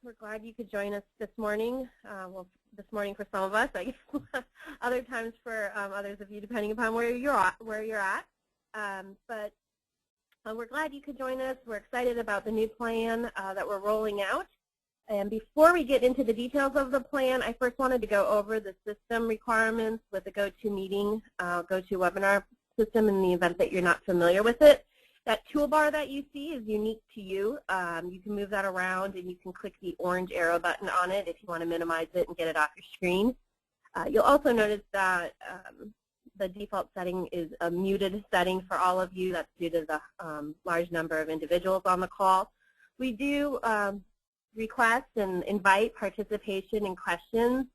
We're glad you could join us this morning. Well, this morning for some of us, I guess other times for others of you, depending upon where you're at. But we're glad you could join us. We're excited about the new plan that we're rolling out. And before we get into the details of the plan, I first wanted to go over the system requirements with the GoToMeeting, GoToWebinar system in the event that you're not familiar with it. That toolbar that you see is unique to you. You can move that around and you can click the orange arrow button on it if you want to minimize it and get it off your screen. You'll also notice that the default setting is a muted setting for all of you. That's due to the large number of individuals on the call. We do request and invite participation and questions,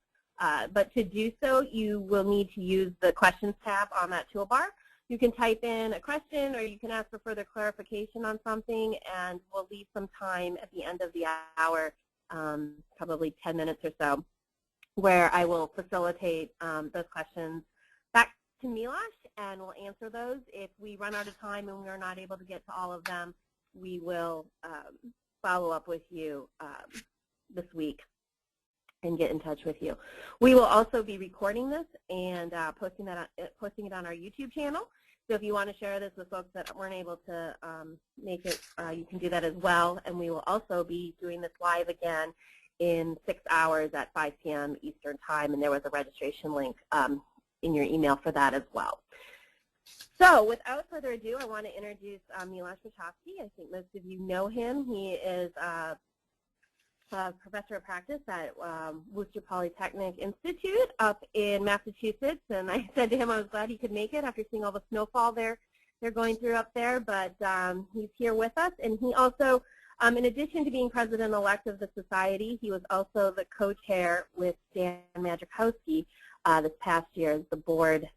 but to do so, you will need to use the questions tab on that toolbar. You can type in a question or you can ask for further clarification on something, and we'll leave some time at the end of the hour, probably 10 minutes or so, where I will facilitate those questions back to Milosh, and we'll answer those. If we run out of time and we're not able to get to all of them, we will follow up with you this week and get in touch with you. We will also be recording this and posting it on our YouTube channel. So if you want to share this with folks that weren't able to make it, you can do that as well. And we will also be doing this live again in 6 hours at 5 p.m. Eastern Time, and there was a registration link in your email for that as well. So without further ado, I want to introduce Milosh Puchovsky. I think most of you know him. He is a professor of practice at Worcester Polytechnic Institute up in Massachusetts. And I said to him I was glad he could make it after seeing all the snowfall they're going through up there. But he's here with us. And he also, in addition to being president-elect of the society, he was also the co-chair with Dan Puchovsky this past year as the board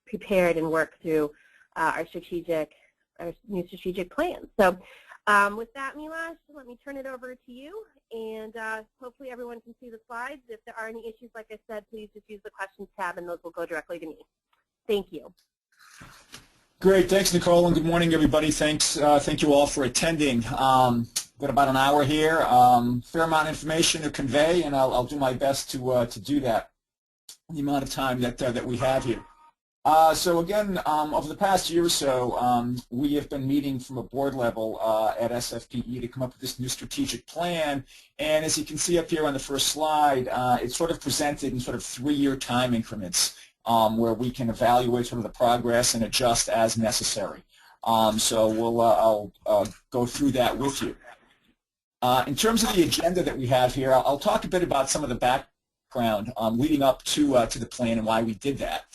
prepared and worked through our new strategic plan. So with that, Milosh, let me turn it over to you, and hopefully everyone can see the slides. If there are any issues, like I said, please just use the questions tab, and those will go directly to me. Thank you. Great, thanks, Nicole, and good morning, everybody. Thanks, thank you all for attending. Got about an hour here, fair amount of information to convey, and I'll do my best to do that in the amount of time that we have here. So again, over the past year or so, we have been meeting from a board level at SFPE to come up with this new strategic plan. And as you can see up here on the first slide, it's sort of presented in sort of 3-year time increments where we can evaluate sort of the progress and adjust as necessary. So I'll go through that with you. In terms of the agenda that we have here, I'll talk a bit about some of the background leading up to the plan and why we did that.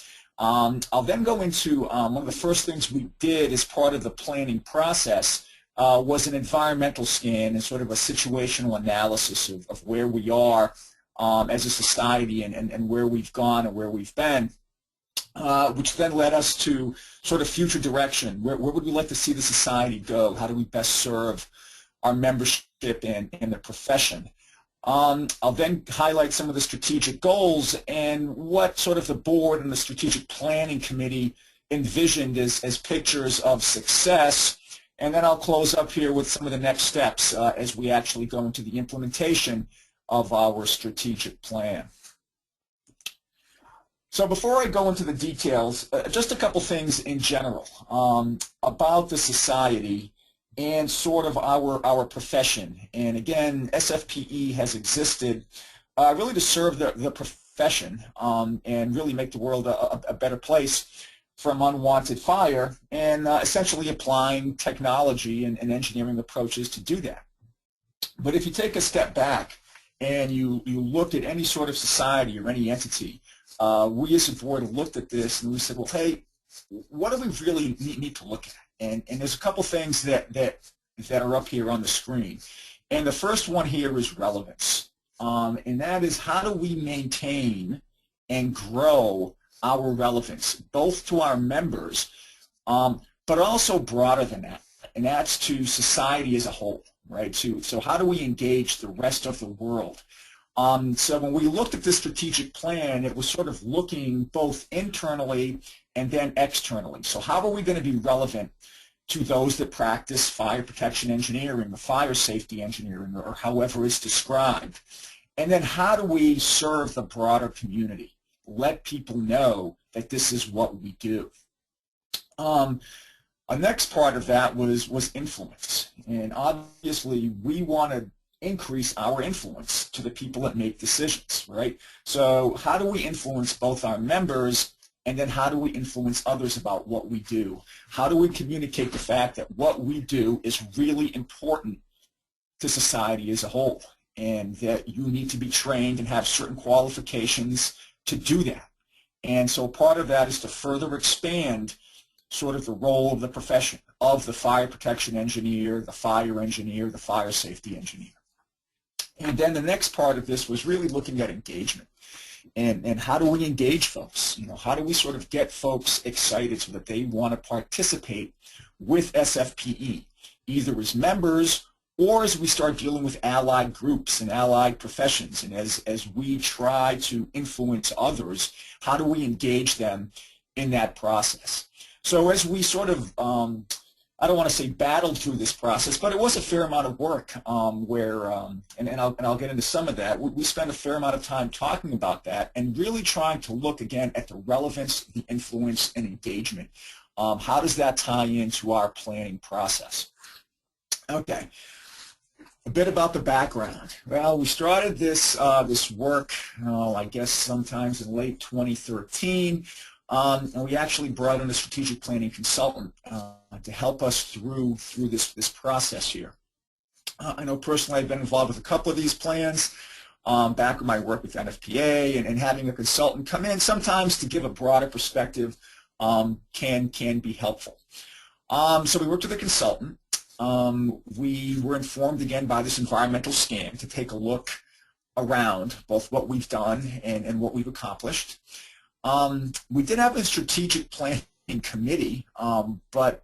I'll then go into one of the first things we did as part of the planning process was an environmental scan and sort of a situational analysis of where we are as a society and where we've gone and where we've been, which then led us to sort of future direction. Where would we like to see the society go? How do we best serve our membership and the profession? I'll then highlight some of the strategic goals and what sort of the board and the strategic planning committee envisioned as pictures of success, and then I'll close up here with some of the next steps as we actually go into the implementation of our strategic plan. So before I go into the details, just a couple things in general about the society and sort of our profession. And again, SFPE has existed really to serve the profession and really make the world a better place from unwanted fire, and essentially applying technology and engineering approaches to do that. But if you take a step back and you looked at any sort of society or any entity, we as a board looked at this and we said, well, hey, what do we really need to look at? And there's a couple things that are up here on the screen. And the first one here is relevance. And that is, how do we maintain and grow our relevance, both to our members, but also broader than that. And that's to society as a whole, right? So how do we engage the rest of the world? So when we looked at this strategic plan, it was sort of looking both internally and then externally. So how are we going to be relevant to those that practice fire protection engineering, or fire safety engineering, or however it's described? And then how do we serve the broader community? Let people know that this is what we do. A next part of that was influence. And obviously, we want to increase our influence to the people that make decisions, right? So how do we influence both our members, and then how do we influence others about what we do? How do we communicate the fact that what we do is really important to society as a whole, and that you need to be trained and have certain qualifications to do that? And so part of that is to further expand sort of the role of the profession of the fire protection engineer, the fire safety engineer. And then the next part of this was really looking at engagement. And how do we engage folks? You know, how do we sort of get folks excited so that they want to participate with SFPE, either as members or as we start dealing with allied groups and allied professions, and as we try to influence others, how do we engage them in that process? So as we sort of, I don't want to say battled through this process, but it was a fair amount of work and I'll get into some of that. We spent a fair amount of time talking about that and really trying to look again at the relevance, the influence, and engagement. How does that tie into our planning process? Okay. A bit about the background. Well, we started this work, I guess sometimes in late 2013, and we actually brought in a strategic planning consultant to help us through this process here. I know personally I've been involved with a couple of these plans back in my work with NFPA, and having a consultant come in sometimes to give a broader perspective can be helpful. So we worked with a consultant. We were informed again by this environmental scan to take a look around both what we've done and what we've accomplished. We did have a strategic planning committee, but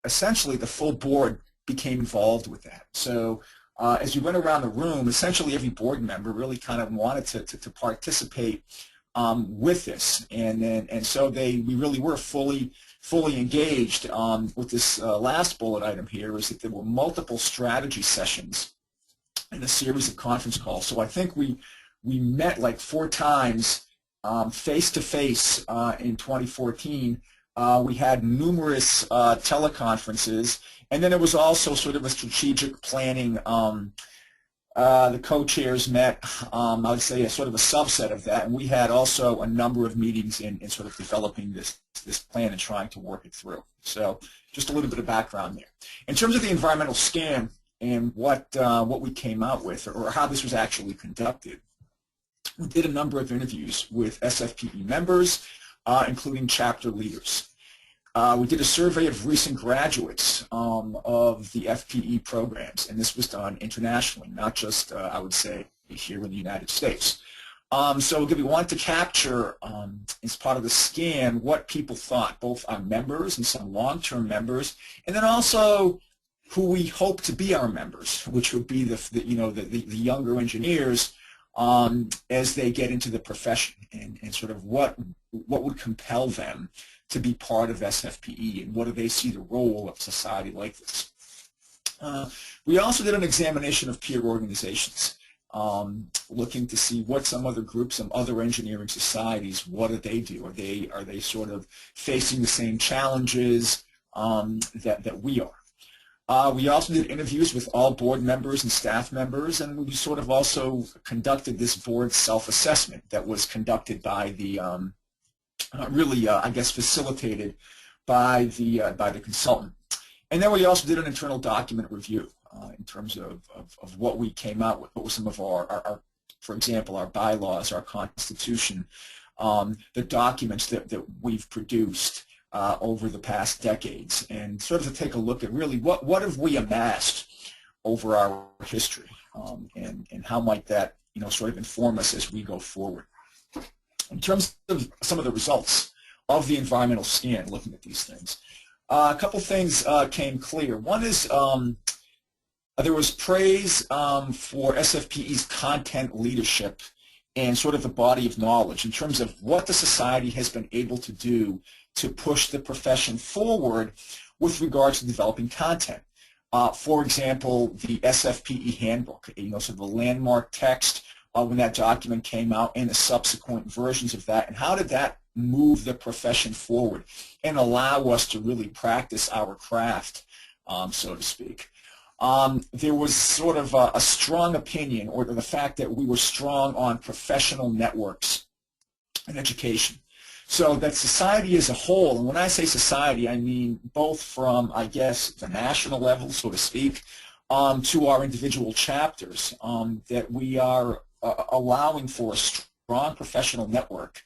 essentially the full board became involved with that. So as we went around the room, essentially every board member really kind of wanted to participate with this, and so we really were fully engaged. With this last bullet item here is that there were multiple strategy sessions and a series of conference calls. So I think we met like 4 times face-to-face in 2014. We had numerous teleconferences, and then there was also sort of a strategic planning. The co-chairs met, I would say, a sort of a subset of that, and we had also a number of meetings in sort of developing this plan and trying to work it through. So just a little bit of background there. In terms of the environmental scan and what we came out with, or how this was actually conducted, we did a number of interviews with SFPE members, including chapter leaders. We did a survey of recent graduates of the FPE programs, and this was done internationally, not just, I would say, here in the United States. So we wanted to capture, as part of the scan, what people thought, both our members and some long-term members, and then also who we hope to be our members, which would be the younger engineers as they get into the profession, and sort of what would compel them to be part of SFPE, and what do they see the role of society like this. We also did an examination of peer organizations, looking to see what some other groups, some other engineering societies, what do they do? Are they sort of facing the same challenges that we are? We also did interviews with all board members and staff members, and we sort of also conducted this board self-assessment that was conducted by the I guess facilitated by the consultant. And then we also did an internal document review in terms of what we came out with, what were some of our, for example, our bylaws, our constitution, the documents that we've produced over the past decades, and sort of to take a look at really what have we amassed over our history, and how might that sort of inform us as we go forward. In terms of some of the results of the environmental scan, looking at these things, a couple things came clear. One is there was praise for SFPE's content leadership and sort of the body of knowledge in terms of what the society has been able to do to push the profession forward with regards to developing content. For example, the SFPE handbook, sort of the landmark text when that document came out and the subsequent versions of that, and how did that move the profession forward and allow us to really practice our craft, so to speak. There was sort of a strong opinion, or the fact that we were strong on professional networks and education. So that society as a whole, and when I say society, I mean both from, I guess, the national level, so to speak, to our individual chapters, that we are allowing for a strong professional network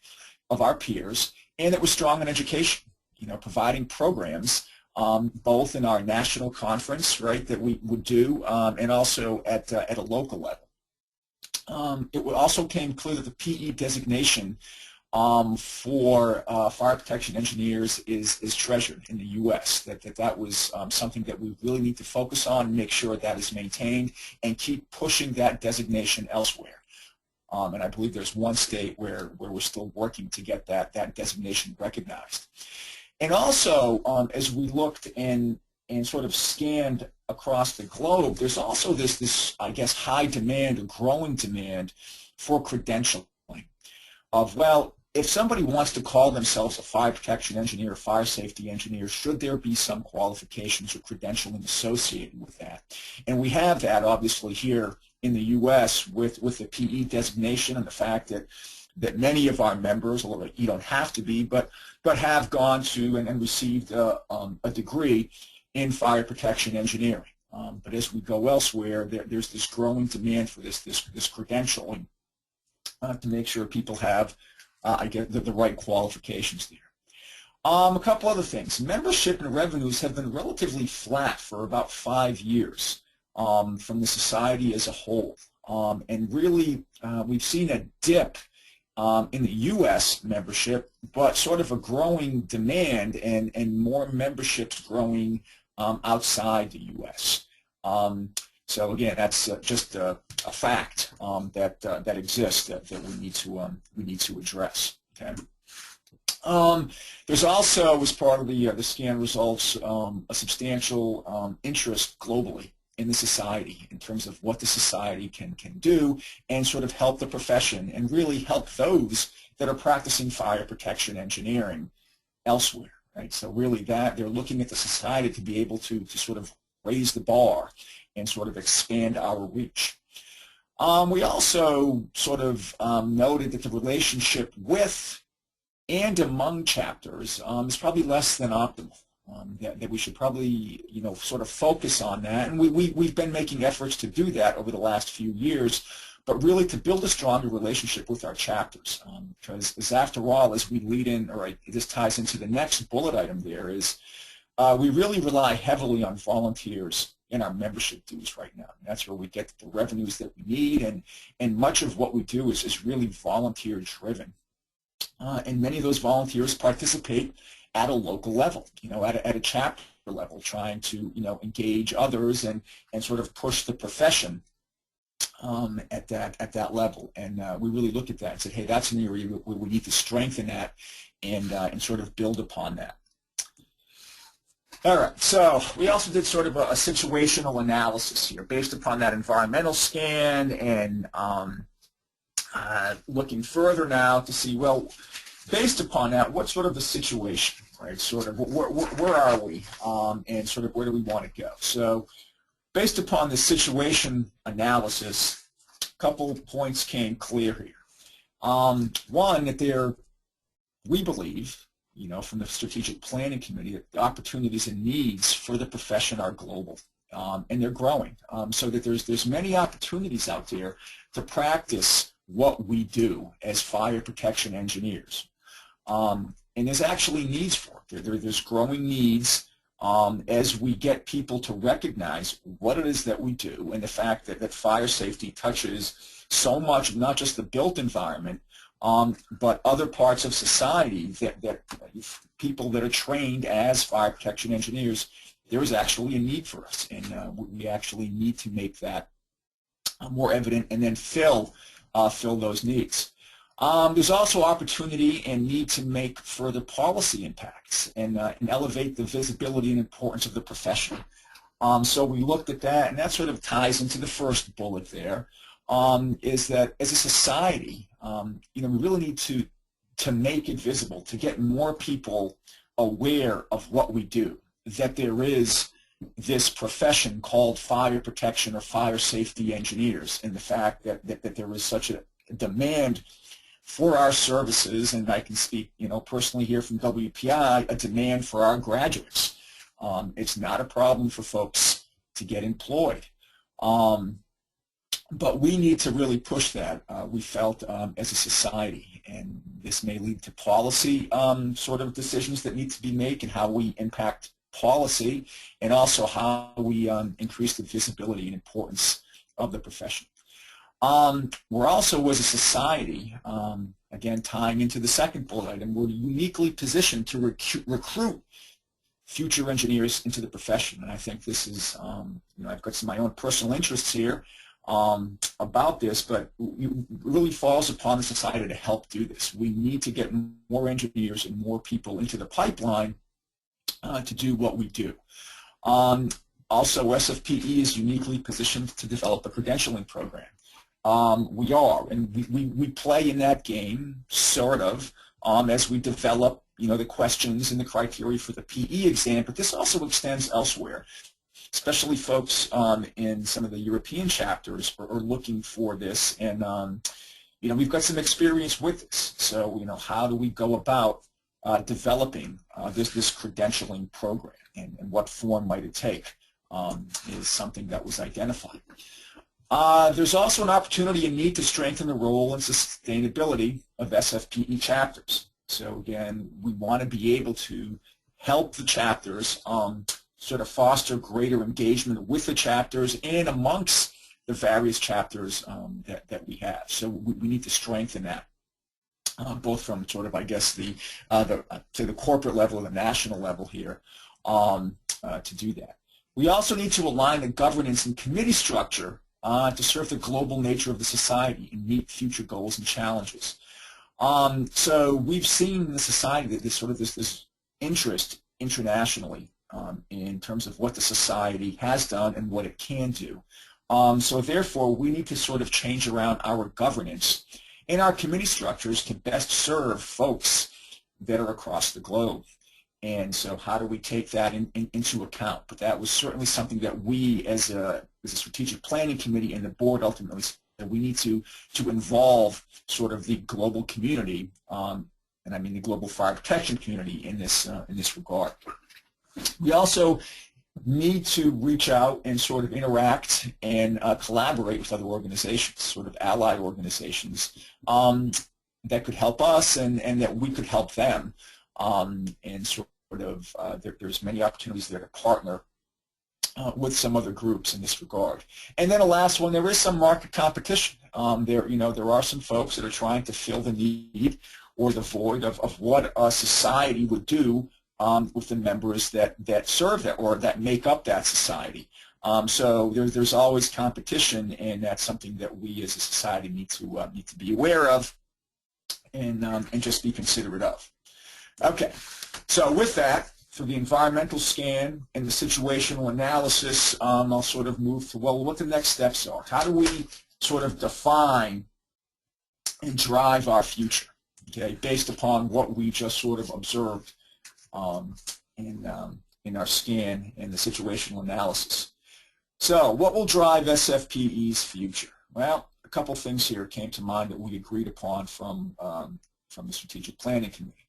of our peers, and that we're strong in education, providing programs both in our national conference, right, that we would do, and also at a local level. It also came clear that the PE designation for fire protection engineers is treasured in the U.S., that was something that we really need to focus on and make sure that is maintained and keep pushing that designation elsewhere. And I believe there's one state where we're still working to get that designation recognized. And also, as we looked and sort of scanned across the globe, there's also this I guess, high demand or growing demand for credentialing of, well, if somebody wants to call themselves a fire protection engineer or fire safety engineer, should there be some qualifications or credentialing associated with that? And we have that, obviously, here in the U.S. with the PE designation and the fact that many of our members, although you don't have to be, but have gone to and received a degree in fire protection engineering. But as we go elsewhere, there's this growing demand for this credentialing to make sure people have, I guess, the right qualifications there. A couple other things. Membership and revenues have been relatively flat for about 5 years from the society as a whole. And really, we've seen a dip in the U.S. membership, but sort of a growing demand and more memberships growing outside the U.S. So again, that's just a fact that exists that we need to address. Okay. There's also, as part of the scan results, a substantial interest globally in the society in terms of what the society can do and sort of help the profession and really help those that are practicing fire protection engineering elsewhere. Right? So really that they're looking at the society to be able to sort of raise the bar and sort of expand our reach. We also sort of noted that the relationship with and among chapters is probably less than optimal. That we should probably, sort of focus on that, and we've been making efforts to do that over the last few years, but really to build a stronger relationship with our chapters, because after all, as we lead in, or this ties into the next bullet item there, is we really rely heavily on volunteers in our membership dues right now. And that's where we get the revenues that we need, and much of what we do is really volunteer driven. And many of those volunteers participate at a local level, at a chapter level, trying to, engage others and sort of push the profession at that level. And we really look at that and said, hey, that's an area where we need to strengthen that and sort of build upon that. All right, so we also did sort of a situational analysis here based upon that environmental scan and looking further now to see, well, based upon that, what's sort of the situation, right? Sort of where are we and sort of where do we want to go? So based upon the situation analysis, a couple of points came clear here. One, that we believe, from the Strategic Planning Committee, that the opportunities and needs for the profession are global, and they're growing. So that there's many opportunities out there to practice what we do as fire protection engineers. And there's actually needs for it. There's growing needs as we get people to recognize what it is that we do and the fact that fire safety touches so much, not just the built environment, but other parts of society that people that are trained as fire protection engineers, there is actually a need for us, and we actually need to make that more evident and then fill those needs. There's also opportunity and need to make further policy impacts and elevate the visibility and importance of the profession. So we looked at that, and that sort of ties into the first bullet there, is that as a society, we really need to make it visible, to get more people aware of what we do, that there is this profession called fire protection or fire safety engineers, and the fact that there is such a demand for our services, and I can speak, personally here from WPI, a demand for our graduates. It's not a problem for folks to get employed, but we need to really push that. We felt as a society, and this may lead to policy sort of decisions that need to be made and how we impact policy, and also how we increase the visibility and importance of the profession. We're also, as a society, again tying into the second bullet item, we're uniquely positioned to recruit future engineers into the profession. And I think this is, I've got some of my own personal interests here about this, but it really falls upon the society to help do this. We need to get more engineers and more people into the pipeline to do what we do. Also, SFPE is uniquely positioned to develop a credentialing program. We are, and we play in that game, sort of, as we develop, the questions and the criteria for the PE exam, but this also extends elsewhere, especially folks in some of the European chapters are looking for this, and, we've got some experience with this. So, how do we go about developing this credentialing program, and what form might it take is something that was identified. There's also an opportunity and need to strengthen the role and sustainability of SFPE chapters. So again, we want to be able to help the chapters sort of foster greater engagement with the chapters and amongst the various chapters that we have. So we need to strengthen that, both from sort of, I guess, to the corporate level and the national level here to do that. We also need to align the governance and committee structure to serve the global nature of the society and meet future goals and challenges. So we've seen in the society that this interest internationally in terms of what the society has done and what it can do. So therefore, we need to sort of change around our governance and our committee structures to best serve folks that are across the globe. And so how do we take that into account? But that was certainly something that we, as a strategic planning committee and the board, ultimately said we need to involve sort of the global community, and I mean the global fire protection community in this regard. We also need to reach out and sort of interact and collaborate with other organizations, sort of allied organizations that could help us and that we could help them. And sort of there's many opportunities there to partner with some other groups in this regard. And then the last one, there is some market competition. There are some folks that are trying to fill the need or the void of what a society would do with the members that serve that or that make up that society. So there's always competition, and that's something that we as a society need to be aware of and just be considerate of. Okay, so with that, for the environmental scan and the situational analysis, I'll sort of move to, well, what the next steps are. How do we sort of define and drive our future, okay, based upon what we just sort of observed in our scan and the situational analysis. So what will drive SFPE's future? Well, a couple things here came to mind that we agreed upon from the Strategic Planning Committee.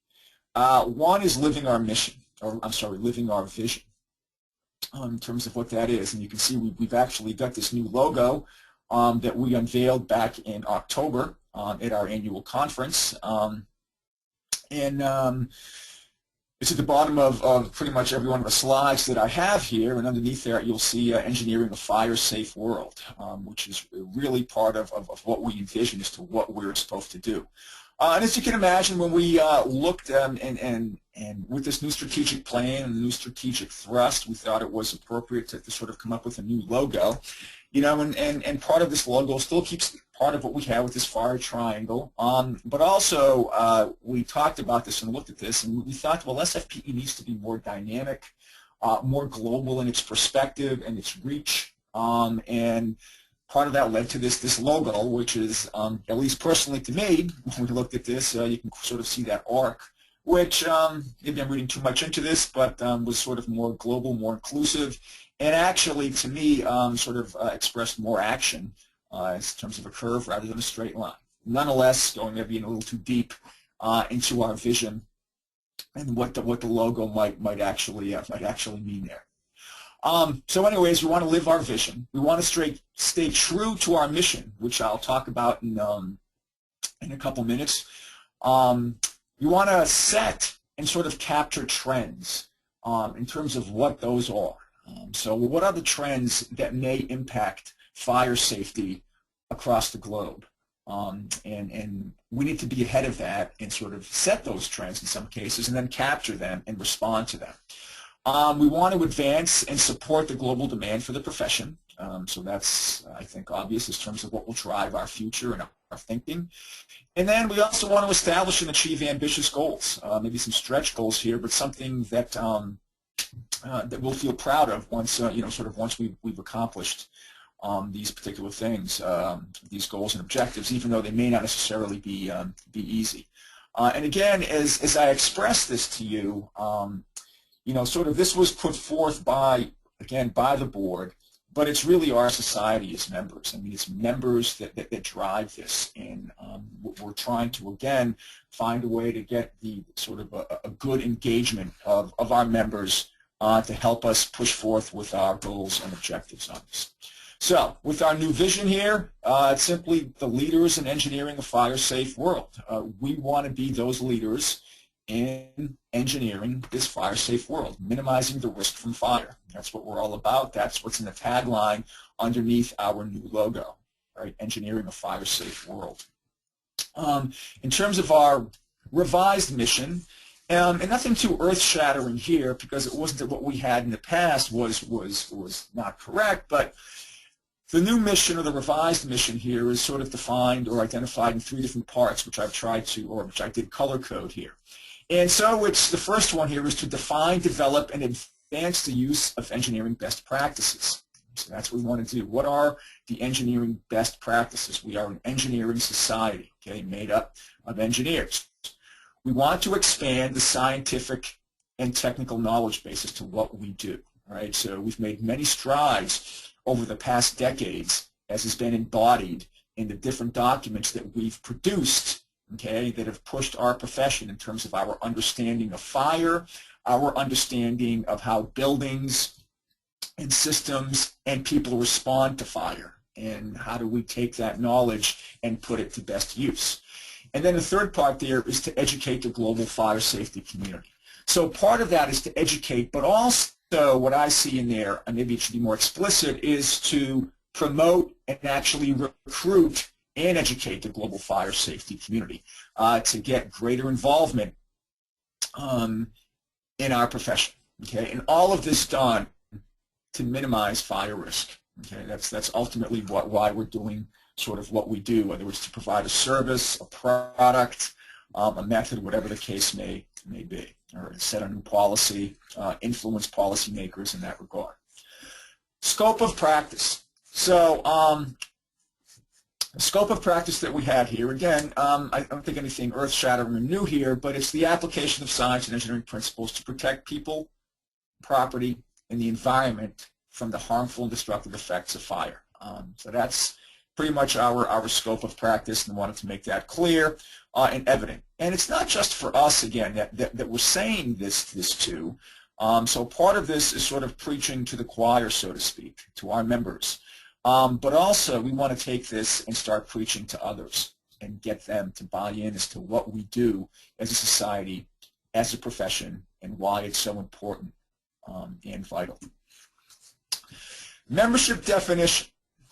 One is living our mission, or I'm sorry, living our vision in terms of what that is. And you can see we've actually got this new logo that we unveiled back in October at our annual conference. It's at the bottom of pretty much every one of the slides that I have here, and underneath there you'll see engineering a fire-safe world, which is really part of what we envision as to what we're supposed to do. And as you can imagine, when we looked and with this new strategic plan and the new strategic thrust, we thought it was appropriate to sort of come up with a new logo. You know, and part of this logo still keeps part of what we have with this fire triangle. But also, we talked about this and looked at this, and we thought, well, SFPE needs to be more dynamic, more global in its perspective and its reach. And part of that led to this logo, which is, at least personally to me, when we looked at this, you can sort of see that arc, which, maybe I'm reading too much into this, but was sort of more global, more inclusive, and actually, to me, sort of expressed more action in terms of a curve rather than a straight line. Nonetheless, going maybe in a little too deep into our vision and what the logo might actually mean there. So anyways, we want to live our vision. We want to stay true to our mission, which I'll talk about in a couple minutes. We want to set and sort of capture trends in terms of what those are. So what are the trends that may impact fire safety across the globe? And we need to be ahead of that and sort of set those trends in some cases and then capture them and respond to them. We want to advance and support the global demand for the profession. So that's, I think, obvious in terms of what will drive our future and our thinking. And then we also want to establish and achieve ambitious goals, maybe some stretch goals here, but something that that we'll feel proud of once, you know, sort of once we've accomplished these particular things, these goals and objectives, even though they may not necessarily be easy. And again, as I express this to you, you know, sort of this was put forth by the board, but it's really our society as members. I mean, it's members that drive this, and we're trying to, again, find a way to get the sort of a good engagement of our members to help us push forth with our goals and objectives on this. So, with our new vision here, it's simply the leaders in engineering a fire-safe world. We want to be those leaders in engineering this fire-safe world, minimizing the risk from fire. That's what we're all about. That's what's in the tagline underneath our new logo, right? Engineering a fire-safe world. In terms of our revised mission, and nothing too earth-shattering here, because it wasn't that what we had in the past was not correct, but the new mission, or the revised mission here, is sort of defined or identified in 3 different parts, which I've tried to, or which I did color code here. And so it's the first one here is to define, develop, and advance the use of engineering best practices. So that's what we want to do. What are the engineering best practices? We are an engineering society, okay, made up of engineers. We want to expand the scientific and technical knowledge basis to what we do, right? So we've made many strides over the past decades, as has been embodied in the different documents that we've produced, okay, that have pushed our profession in terms of our understanding of fire, our understanding of how buildings and systems and people respond to fire, and how do we take that knowledge and put it to best use. And then the third part there is to educate the global fire safety community. So part of that is to educate, but also what I see in there, and maybe it should be more explicit, is to promote and actually recruit and educate the global fire safety community to get greater involvement in our profession. Okay, and all of this done to minimize fire risk. Okay, that's ultimately why we're doing sort of what we do, whether it's to provide a service, a product, a method, whatever the case may be, or set a new policy, influence policymakers in that regard. Scope of practice. So the scope of practice that we had here, again, I don't think anything earth-shattering or new here, but it's the application of science and engineering principles to protect people, property, and the environment from the harmful and destructive effects of fire. So that's pretty much our scope of practice, and I wanted to make that clear and evident. And it's not just for us, again, that we're saying this to. So part of this is sort of preaching to the choir, so to speak, to our members. But also we want to take this and start preaching to others and get them to buy in as to what we do as a society, as a profession, and why it's so important and vital. Membership definition.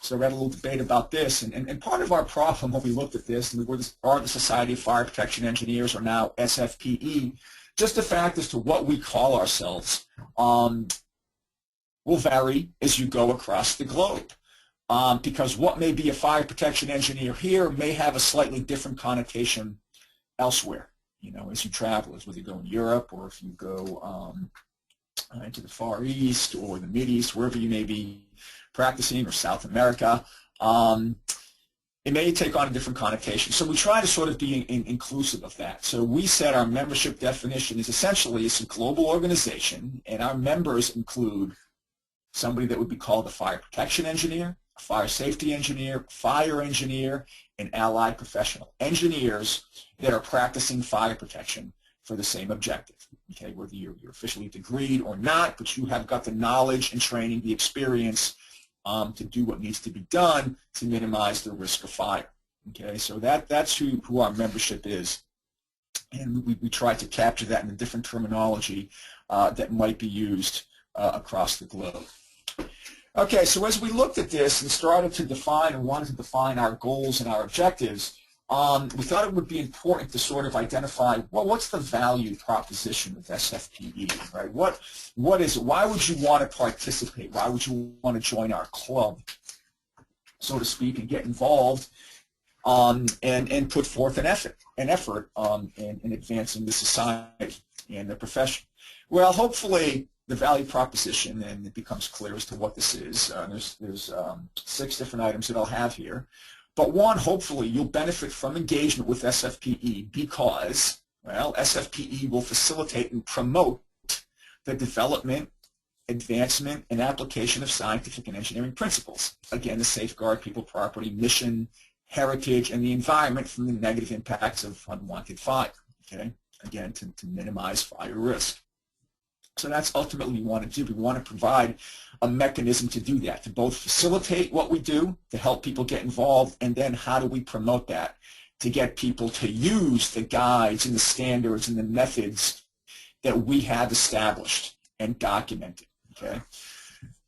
So we had a little debate about this, and part of our problem when we looked at this, and we are the Society of Fire Protection Engineers, or now SFPE, just the fact as to what we call ourselves will vary as you go across the globe. Because what may be a fire protection engineer here may have a slightly different connotation elsewhere, you know, as you travel, as whether you go in Europe or if you go into the Far East or the Mid East, wherever you may be practicing, or South America. It may take on a different connotation. So we try to sort of be inclusive of that. So we said our membership definition is essentially it's a global organization, and our members include somebody that would be called a fire protection engineer, a fire safety engineer, fire engineer, and allied professional. Engineers that are practicing fire protection for the same objective. Okay, whether you're officially degreed or not, but you have got the knowledge and training, the experience to do what needs to be done to minimize the risk of fire. Okay, so that's who our membership is. And we try to capture that in a different terminology that might be used across the globe. Okay, so as we looked at this and started to define and wanted to define our goals and our objectives, we thought it would be important to sort of identify, well, what's the value proposition of SFPE, right? What is it? Why would you want to participate? Why would you want to join our club, so to speak, and get involved and put forth an effort in advancing the society and the profession? Well, hopefully the value proposition, and it becomes clear as to what this is. There's 6 different items that I'll have here. But one, hopefully you'll benefit from engagement with SFPE because, well, SFPE will facilitate and promote the development, advancement, and application of scientific and engineering principles. Again, to safeguard people, property, mission, heritage, and the environment from the negative impacts of unwanted fire. Okay? Again, to minimize fire risk. So that's ultimately what we want to do. We want to provide a mechanism to do that, to both facilitate what we do, to help people get involved, and then how do we promote that to get people to use the guides and the standards and the methods that we have established and documented. Okay?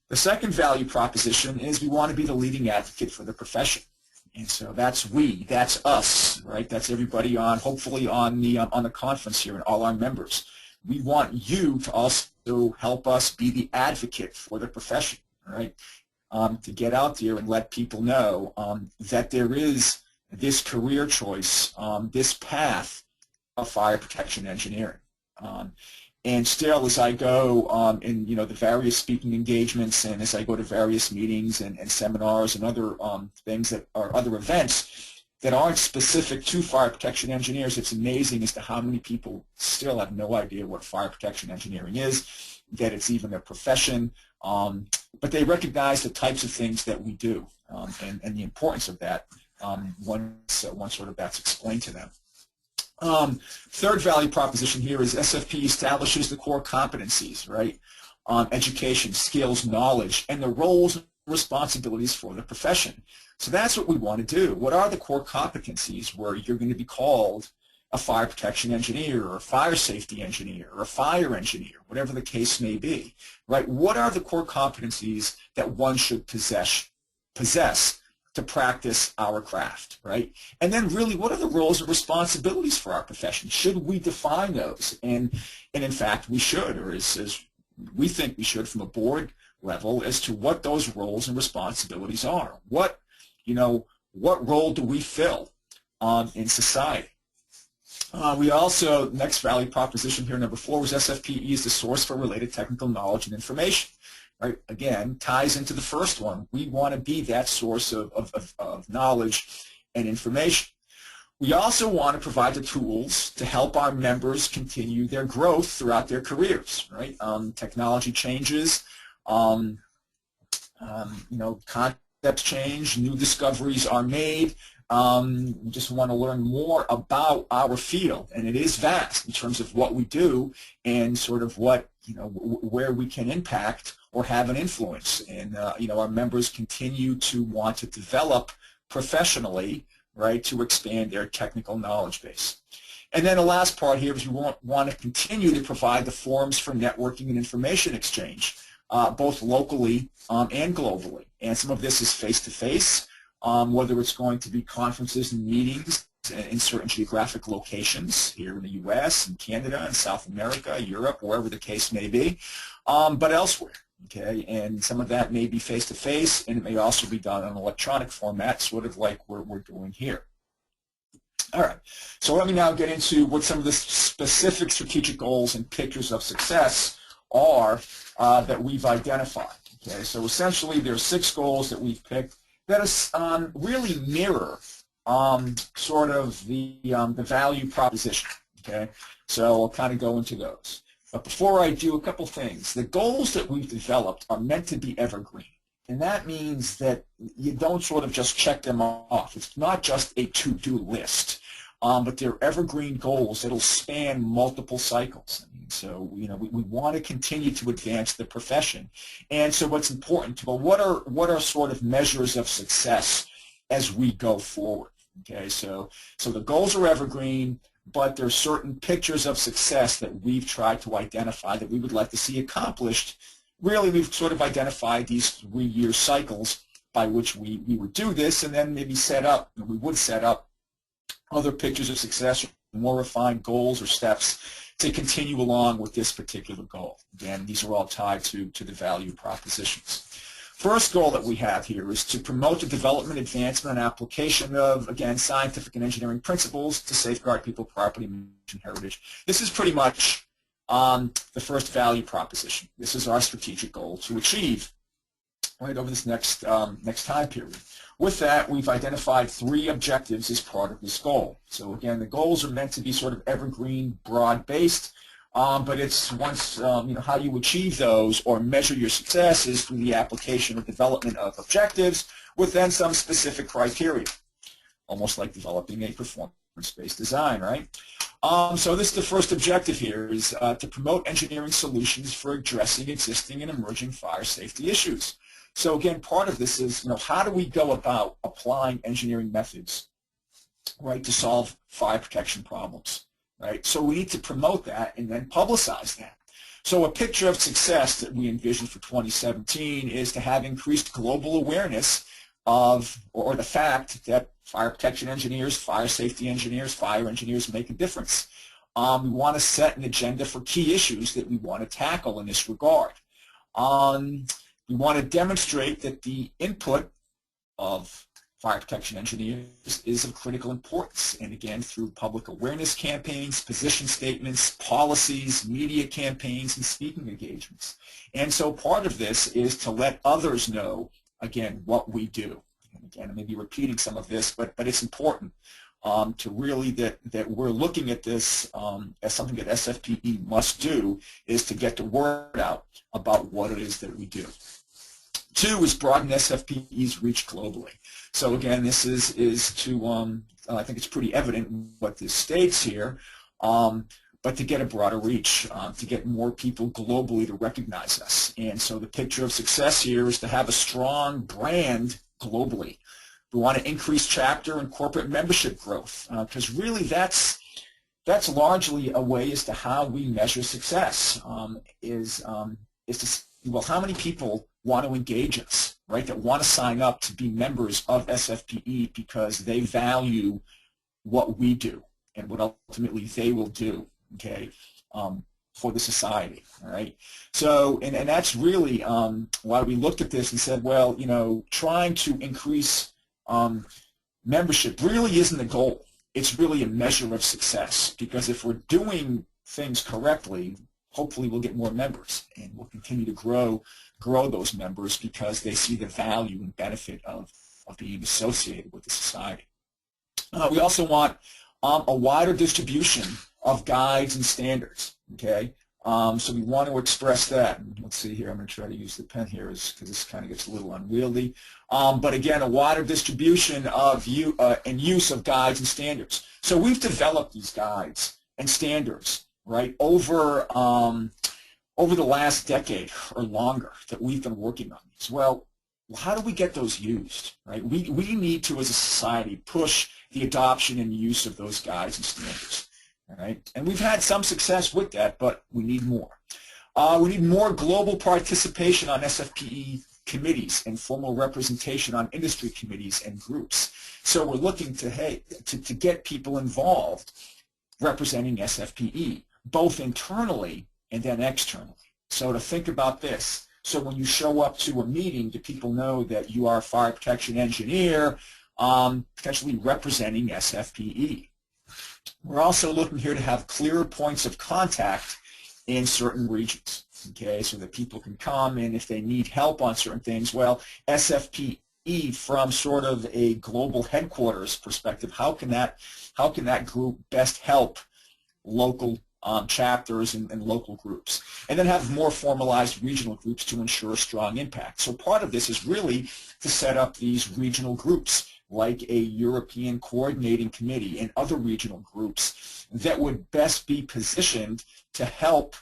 The second value proposition is we want to be the leading advocate for the profession. And so that's we, that's us, right? That's everybody hopefully on the conference here and all our members. We want you to also help us be the advocate for the profession, right? To get out there and let people know that there is this career choice, this path of fire protection engineering. And still, as I go in the various speaking engagements, and as I go to various meetings and seminars and other things that are other events that aren't specific to fire protection engineers, it's amazing as to how many people still have no idea what fire protection engineering is, that it's even a profession, but they recognize the types of things that we do and the importance of that once sort of that's explained to them. Third value proposition here is SFPE establishes the core competencies, right? Education, skills, knowledge, and the roles and responsibilities for the profession. So that's what we want to do. What are the core competencies where you're going to be called a fire protection engineer or a fire safety engineer or a fire engineer, whatever the case may be, right? What are the core competencies that one should possess to practice our craft, right? And then really, what are the roles and responsibilities for our profession? Should we define those? And in fact, we should, or as we think we should from a board level, as to what those roles and responsibilities are. What role do we fill in society? We also, next value proposition here, number 4, was SFPE is the source for related technical knowledge and information. Right? Again, ties into the first one. We want to be that source of knowledge and information. We also want to provide the tools to help our members continue their growth throughout their careers. Right? Technology changes, concepts change, new discoveries are made. We just want to learn more about our field, and it is vast in terms of what we do and sort of what where we can impact or have an influence. And our members continue to want to develop professionally, right, to expand their technical knowledge base. And then the last part here is we want to continue to provide the forums for networking and information exchange both locally and globally. And some of this is face-to-face, whether it's going to be conferences and meetings in certain geographic locations here in the U.S. and Canada and South America, Europe, wherever the case may be, but elsewhere. Okay, and some of that may be face-to-face, and it may also be done in an electronic format, sort of like we're doing here. All right, so let me now get into what some of the specific strategic goals and pictures of success are that we've identified. Okay, so essentially there are 6 goals that we've picked that is, really mirror sort of the value proposition. Okay, so I'll kind of go into those. But before I do, a couple things. The goals that we've developed are meant to be evergreen. And that means that you don't sort of just check them off. It's not just a to-do list, but they're evergreen goals that'll span multiple cycles. I mean, so we want to continue to advance the profession. And so what's important, well, what are sort of measures of success as we go forward? Okay, so the goals are evergreen, but there's certain pictures of success that we've tried to identify that we would like to see accomplished. Really, we've sort of identified these 3-year cycles by which we would do this, and then maybe we would set up other pictures of success, more refined goals or steps to continue along with this particular goal. Again, these are all tied to the value propositions. First goal that we have here is to promote the development, advancement, and application of, again, scientific and engineering principles to safeguard people, property, and heritage. This is pretty much the first value proposition. This is our strategic goal to achieve right over this next time period. With that, we've identified 3 objectives as part of this goal. So again, the goals are meant to be sort of evergreen, broad-based, but it's once, how you achieve those or measure your success is through the application or development of objectives with then some specific criteria, almost like developing a performance-based design, right? So this is the first objective here is to promote engineering solutions for addressing existing and emerging fire safety issues. So again, part of this is, how do we go about applying engineering methods, right, to solve fire protection problems? Right? So we need to promote that and then publicize that. So a picture of success that we envision for 2017 is to have increased global awareness of, or the fact that fire protection engineers, fire safety engineers, fire engineers make a difference. We want to set an agenda for key issues that we want to tackle in this regard. We want to demonstrate that the input of fire protection engineers is of critical importance, and again, through public awareness campaigns, position statements, policies, media campaigns, and speaking engagements. And so part of this is to let others know, again, what we do. And again, I may be repeating some of this, but it's important to really that we're looking at this as something that SFPE must do, is to get the word out about what it is that we do. 2 is broaden SFPE's reach globally. So again, this is to, I think it's pretty evident what this states here, but to get a broader reach, to get more people globally to recognize us. And so the picture of success here is to have a strong brand globally. We want to increase chapter and corporate membership growth, because really that's largely a way as to how we measure success, is to see, well, how many people want to engage us, right, that want to sign up to be members of SFPE because they value what we do and what ultimately they will do, okay, for the society, all right? So, and that's really why we looked at this and said, well, trying to increase membership really isn't the goal. It's really a measure of success, because if we're doing things correctly, hopefully we'll get more members, and we'll continue to grow those members because they see the value and benefit of being associated with the society. We also want a wider distribution of guides and standards, okay? So we want to express that. Let's see here, I'm going to try to use the pen here because this kind of gets a little unwieldy. But again, a wider distribution of and use of guides and standards. So we've developed these guides and standards, right, over the last decade or longer that we've been working on these. Well, how do we get those used, right? We need to, as a society, push the adoption and use of those guides and standards, all right? And we've had some success with that, but we need more. We need more global participation on SFPE committees and formal representation on industry committees and groups. So we're looking to get people involved representing SFPE, both internally and then externally. So to think about this, so when you show up to a meeting, do people know that you are a fire protection engineer, potentially representing SFPE? We're also looking here to have clearer points of contact in certain regions, okay, so that people can come and if they need help on certain things, well, SFPE from sort of a global headquarters perspective, how can that group best help local chapters and local groups, and then have more formalized regional groups to ensure strong impact. So part of this is really to set up these regional groups like a European coordinating committee and other regional groups that would best be positioned to help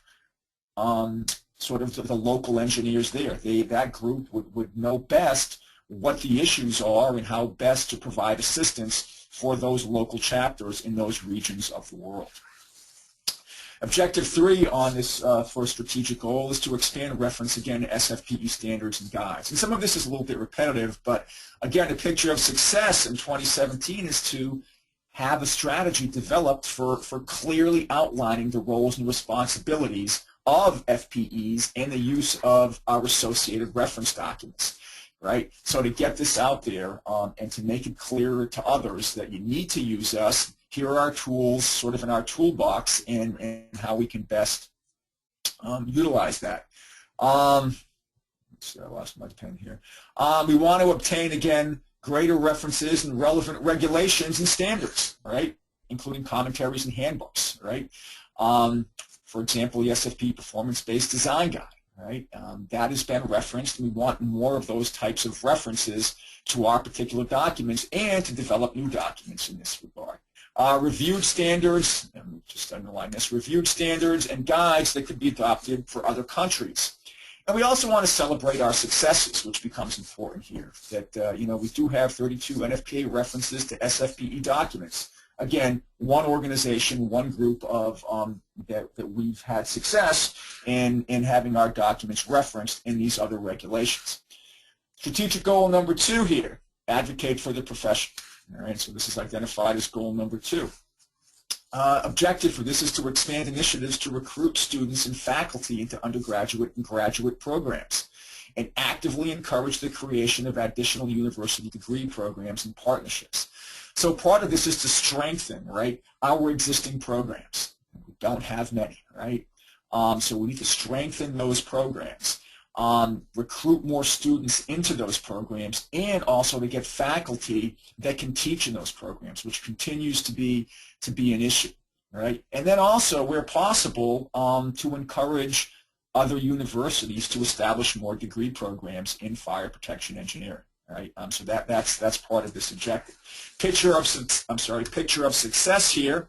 sort of the local engineers there. That group would know best what the issues are and how best to provide assistance for those local chapters in those regions of the world. Objective 3 on this first strategic goal is to expand reference again to SFPE standards and guides. And some of this is a little bit repetitive, but again, a picture of success in 2017 is to have a strategy developed for clearly outlining the roles and responsibilities of FPEs and the use of our associated reference documents, right? So to get this out there and to make it clearer to others that you need to use us, here are our tools sort of in our toolbox and how we can best utilize that. Let's see, I lost my pen here. We want to obtain, again, greater references and relevant regulations and standards, right, including commentaries and handbooks, right? For example, the SFPE Performance-Based Design Guide, right? That has been referenced, and we want more of those types of references to our particular documents and to develop new documents in this regard. Reviewed standards, and just underline this, reviewed standards and guides that could be adopted for other countries. And we also want to celebrate our successes, which becomes important here, that you know, we do have 32 NFPA references to SFPE documents. Again, one organization, one group of that we've had success in having our documents referenced in these other regulations. Strategic goal number 2 here, advocate for the profession. All right, so this is identified as goal number 2. Objective for this is to expand initiatives to recruit students and faculty into undergraduate and graduate programs and actively encourage the creation of additional university degree programs and partnerships. So part of this is to strengthen, right, our existing programs. We don't have many, right? So we need to strengthen those programs. Recruit more students into those programs, and also to get faculty that can teach in those programs, which continues to be an issue, right? And then also, where possible, to encourage other universities to establish more degree programs in fire protection engineering, right? So that's part of this objective. Picture of success here.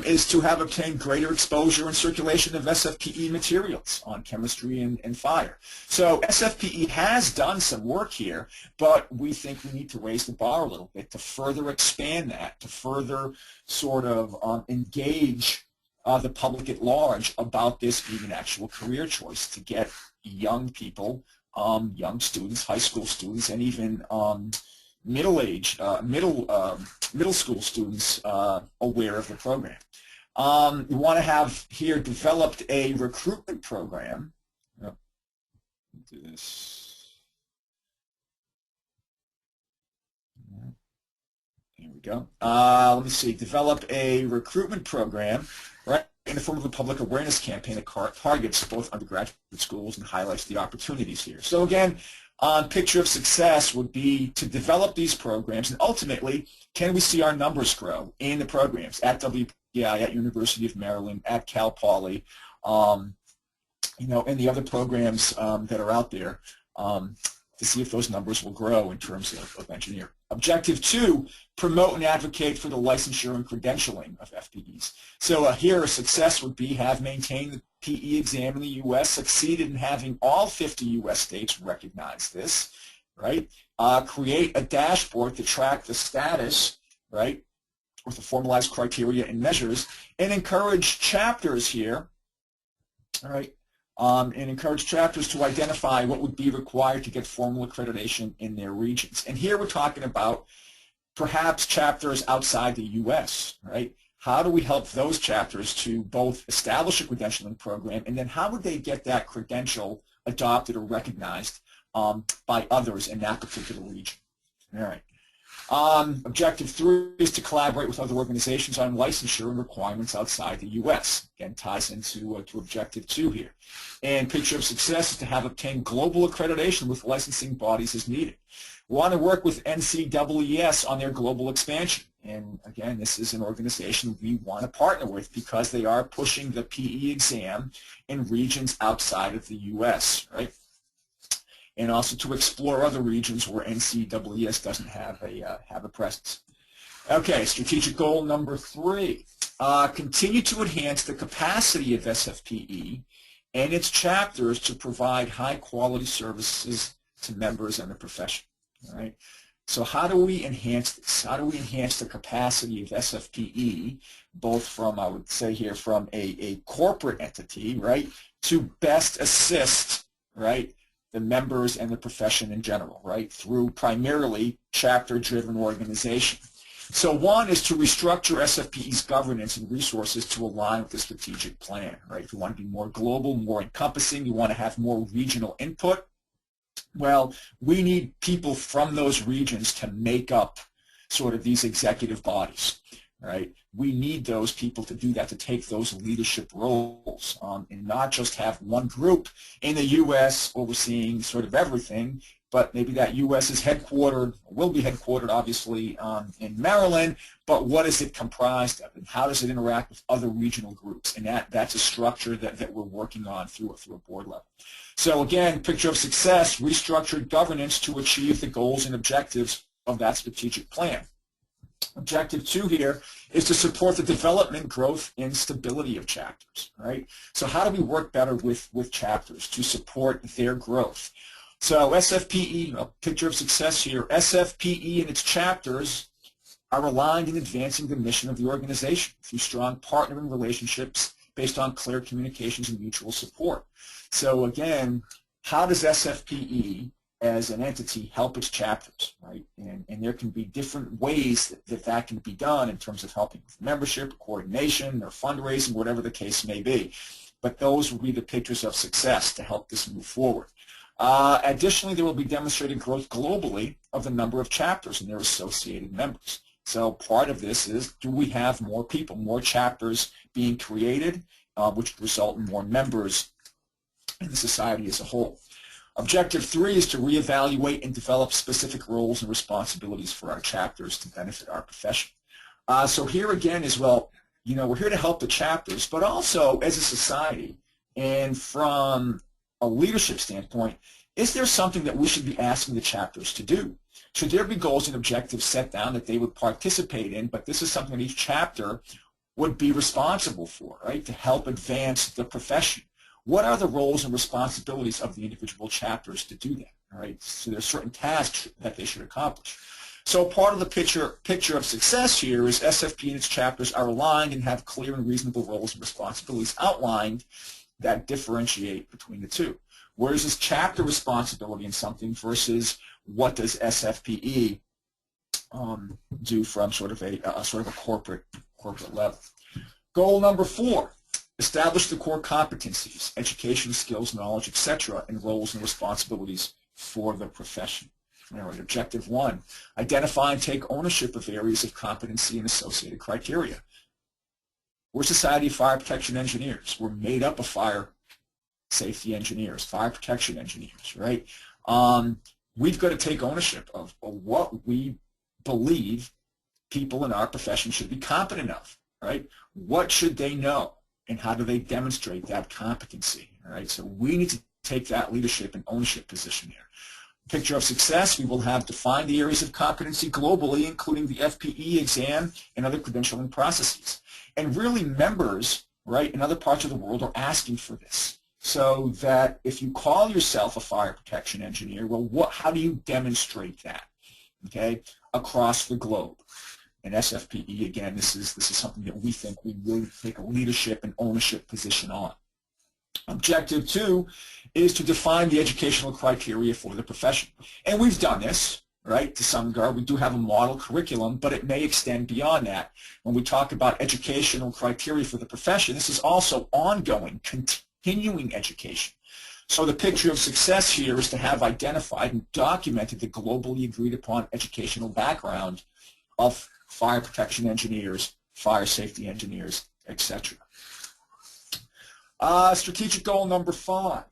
Is to have obtained greater exposure and circulation of SFPE materials on chemistry and fire. So SFPE has done some work here, but we think we need to raise the bar a little bit to further expand that, to further sort of engage the public at large about this being an actual career choice, to get young people, young students, high school students, and even middle school students aware of the program. We want to have here developed a recruitment program. Oh, do this. There we go. Let me see. Develop a recruitment program, right, in the form of a public awareness campaign that targets both undergraduate schools and highlights the opportunities here. So again, picture of success would be to develop these programs, and ultimately, can we see our numbers grow in the programs at WPI, at University of Maryland, at Cal Poly, you know, and the other programs that are out there, to see if those numbers will grow in terms of engineering. Objective 2, promote and advocate for the licensure and credentialing of FPEs. So here a success would be have maintained the PE exam in the U.S., succeeded in having all 50 U.S. states recognize this, right? Create a dashboard to track the status, right, with the formalized criteria and measures, and encourage chapters here All right. And encourage chapters to identify what would be required to get formal accreditation in their regions. And here we're talking about perhaps chapters outside the U.S., right? How do we help those chapters to both establish a credentialing program, and then how would they get that credential adopted or recognized by others in that particular region? All right. Objective 3 is to collaborate with other organizations on licensure and requirements outside the U.S. Again, ties into to Objective 2 here. And picture of success is to have obtained global accreditation with licensing bodies as needed. We want to work with NCEES on their global expansion. And again, this is an organization we want to partner with because they are pushing the PE exam in regions outside of the U.S., right? And also to explore other regions where NCEES doesn't have a presence. Okay, strategic goal number 3. Continue to enhance the capacity of SFPE and its chapters to provide high-quality services to members and the profession. All right. So how do we enhance this? How do we enhance the capacity of SFPE, both from, I would say here, from a corporate entity, right, to best assist, right, the members and the profession in general, right, through primarily chapter-driven organization. So one is to restructure SFPE's governance and resources to align with the strategic plan, right? If you want to be more global, more encompassing, you want to have more regional input, well, we need people from those regions to make up sort of these executive bodies, right? We need those people to do that, to take those leadership roles, and not just have one group in the U.S. overseeing sort of everything, but maybe that U.S. is headquartered, will be headquartered obviously in Maryland, but what is it comprised of, and how does it interact with other regional groups? And that's a structure that we're working on through a board level. So again, picture of success, restructured governance to achieve the goals and objectives of that strategic plan. Objective 2 here is to support the development, growth, and stability of chapters, right? So how do we work better with chapters to support their growth? So SFPE, a picture of success here, SFPE and its chapters are aligned in advancing the mission of the organization through strong partnering relationships based on clear communications and mutual support. So again, how does SFPE as an entity help its chapters, right? And there can be different ways that can be done in terms of helping with membership, coordination, or fundraising, whatever the case may be. But those will be the pictures of success to help this move forward. Additionally, there will be demonstrated growth globally of the number of chapters and their associated members. So part of this is, do we have more people, more chapters being created, which would result in more members in the society as a whole. Objective 3 is to reevaluate and develop specific roles and responsibilities for our chapters to benefit our profession. So here again as well, you know, we're here to help the chapters, but also as a society and from a leadership standpoint, is there something that we should be asking the chapters to do? Should there be goals and objectives set down that they would participate in, but this is something that each chapter would be responsible for, right, to help advance the profession? What are the roles and responsibilities of the individual chapters to do that, all right? So there's certain tasks that they should accomplish. So part of the picture of success here is SFP and its chapters are aligned and have clear and reasonable roles and responsibilities outlined that differentiate between the two. Whereas this chapter responsibility in something versus what does SFPE do from sort of a corporate level. Goal number 4. Establish the core competencies, education, skills, knowledge, etc., and roles and responsibilities for the profession. All right, objective 1, identify and take ownership of areas of competency and associated criteria. We're a society of fire protection engineers. We're made up of fire safety engineers, fire protection engineers, right? We've got to take ownership of what we believe people in our profession should be competent of, right? What should they know? And how do they demonstrate that competency? All right, so we need to take that leadership and ownership position here. Picture of success, we will have defined the areas of competency globally, including the FPE exam and other credentialing processes. And really members, right, in other parts of the world are asking for this. So that if you call yourself a fire protection engineer, well, how do you demonstrate that, okay, across the globe? And SFPE, again, this is something that we think we really take a leadership and ownership position on. Objective 2 is to define the educational criteria for the profession. And we've done this, right, to some regard. We do have a model curriculum, but it may extend beyond that. When we talk about educational criteria for the profession, this is also ongoing, continuing education. So the picture of success here is to have identified and documented the globally agreed upon educational background of fire protection engineers, fire safety engineers, etc. Strategic goal number 5,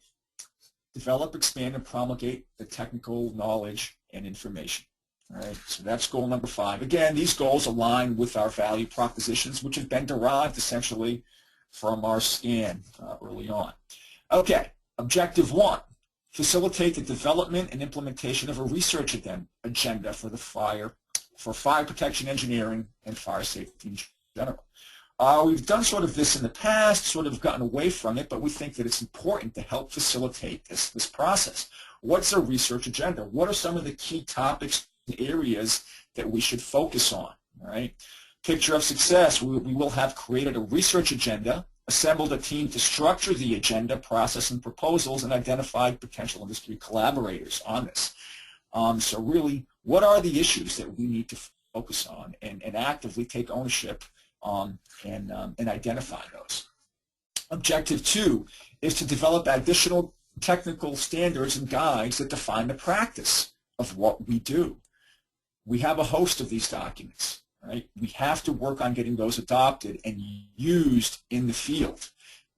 develop, expand, and promulgate the technical knowledge and information. All right, so that's goal number 5. Again, these goals align with our value propositions, which have been derived essentially from our scan early on. Okay, objective 1, facilitate the development and implementation of a research agenda for fire protection engineering and fire safety in general. We've done sort of this in the past, sort of gotten away from it, but we think that it's important to help facilitate this process. What's a research agenda? What are some of the key topics and areas that we should focus on? All right. Picture of success, we will have created a research agenda, assembled a team to structure the agenda, process and proposals, and identified potential industry collaborators on this. So really, what are the issues that we need to focus on and actively take ownership and identify those? Objective 2 is to develop additional technical standards and guides that define the practice of what we do. We have a host of these documents, right? We have to work on getting those adopted and used in the field.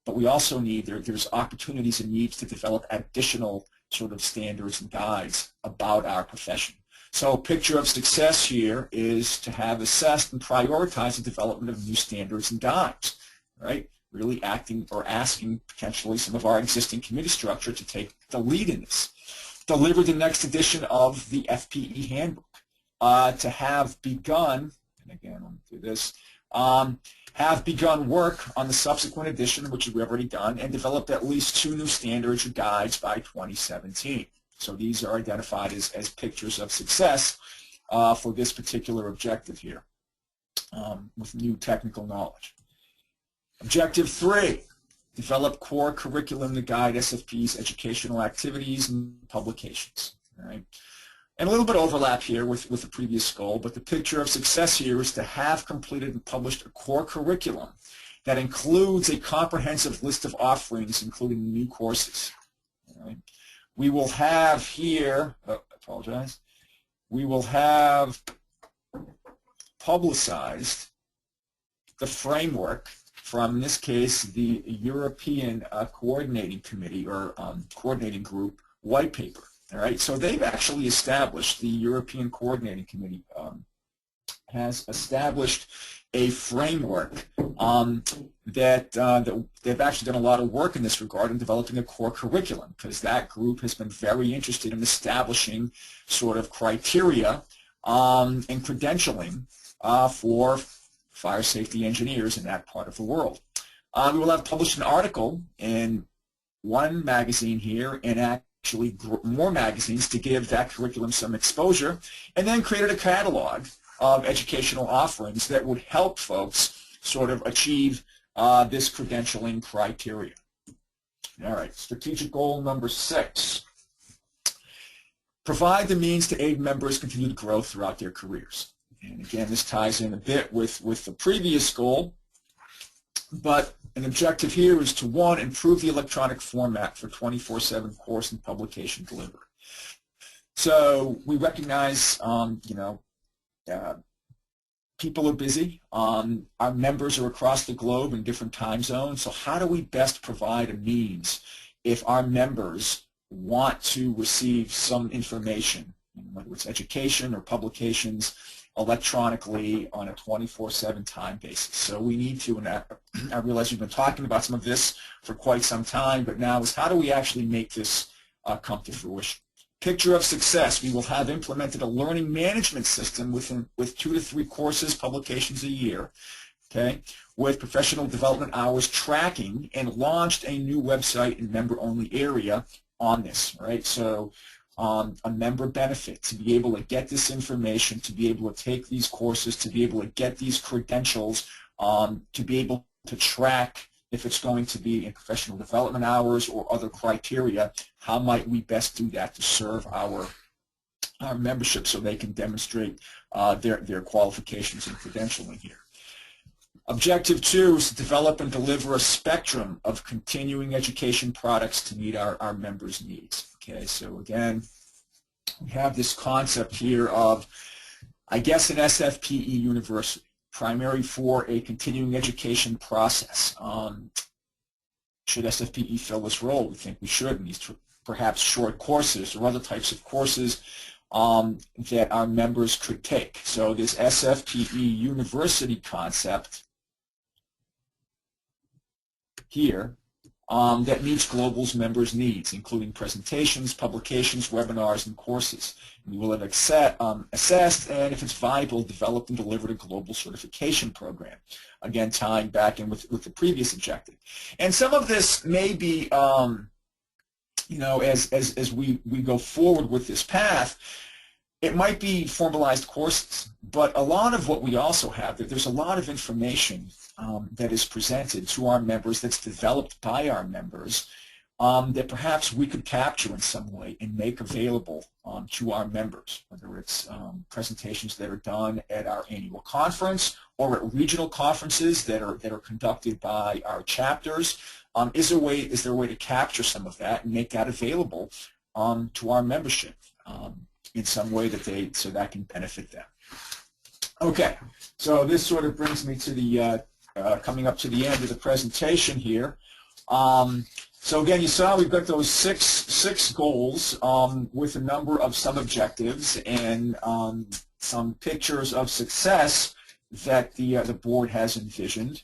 But we also need, there's opportunities and needs to develop additional sort of standards and guides about our profession. So a picture of success here is to have assessed and prioritized the development of new standards and guides, right? Really acting or asking potentially some of our existing committee structure to take the lead in this. Deliver the next edition of the FPE handbook. To have begun, and again, let me do this, have begun work on the subsequent edition, which we've already done, and developed at least 2 new standards or guides by 2017. So these are identified as pictures of success for this particular objective here with new technical knowledge. Objective 3, develop core curriculum to guide SFPE's educational activities and publications. All right. And a little bit of overlap here with the previous goal, but the picture of success here is to have completed and published a core curriculum that includes a comprehensive list of offerings, including new courses. All right. We will have here, we will have publicized the framework from, in this case, the European Coordinating Committee or Coordinating Group white paper. All right, so they've actually established, the European Coordinating Committee has established a framework that they've actually done a lot of work in this regard in developing a core curriculum, because that group has been very interested in establishing sort of criteria and credentialing for fire safety engineers in that part of the world. We will have published an article in one magazine here and actually more magazines to give that curriculum some exposure, and then created a catalog of educational offerings that would help folks sort of achieve this credentialing criteria. All right, strategic goal number 6. Provide the means to aid members continue to grow throughout their careers. And again, this ties in a bit with the previous goal, but an objective here is to, 1, improve the electronic format for 24/7 course and publication delivery. So we recognize, people are busy. Our members are across the globe in different time zones. So how do we best provide a means if our members want to receive some information, whether it's education or publications, electronically on a 24/7 time basis? So we need to, and I realize we've been talking about some of this for quite some time, but now is how do we actually make this come to fruition? Picture of success, we will have implemented a learning management system with 2 to 3 courses, publications a year, okay, with professional development hours tracking, and launched a new website and member-only area on this, right? So a member benefit to be able to get this information, to be able to take these courses, to be able to get these credentials, to be able to track, if it's going to be in professional development hours or other criteria, how might we best do that to serve our membership so they can demonstrate their qualifications and credentialing here. Objective 2 is to develop and deliver a spectrum of continuing education products to meet our members' needs. Okay, so again, we have this concept here of, I guess, an SFPE university, primary for a continuing education process. Should SFPE fill this role? We think we should in these perhaps short courses or other types of courses that our members could take. So this SFPE university concept here that meets Global's members' needs, including presentations, publications, webinars, and courses. We will have assessed, and if it's viable, developed and delivered a global certification program. Again, tying back in with the previous objective. And some of this may be, you know, as we go forward with this path, it might be formalized courses, but a lot of what we also have, there's a lot of information that is presented to our members that's developed by our members that perhaps we could capture in some way and make available to our members, whether it's presentations that are done at our annual conference or at regional conferences that are conducted by our chapters. Is there a way to capture some of that and make that available to our membership in some way that so that can benefit them? Okay, so this sort of brings me to the coming up to the end of the presentation here. So again, you saw we've got those six goals with a number of sub-objectives and some pictures of success that the board has envisioned.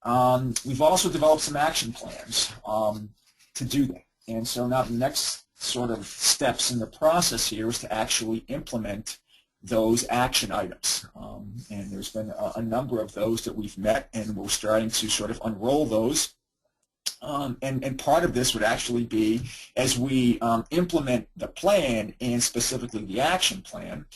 We've also developed some action plans to do that. And so now the next sort of steps in the process here is to actually implement those action items. And there's been a number of those that we've met, and we're starting to sort of unroll those. And part of this would actually be, as we implement the plan, and specifically the action plan,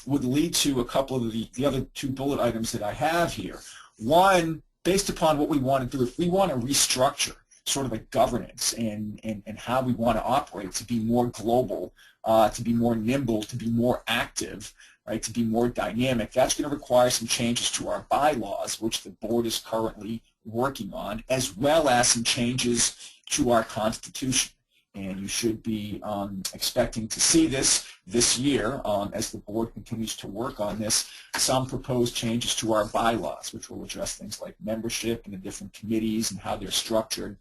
would lead to a couple of the other two bullet items that I have here. One, based upon what we want to do, if we want to restructure sort of a governance and how we want to operate to be more global, to be more nimble, to be more active, right, to be more dynamic, that's going to require some changes to our bylaws, which the board is currently working on, as well as some changes to our Constitution. And you should be expecting to see this year, as the board continues to work on this, some proposed changes to our bylaws, which will address things like membership and the different committees and how they're structured,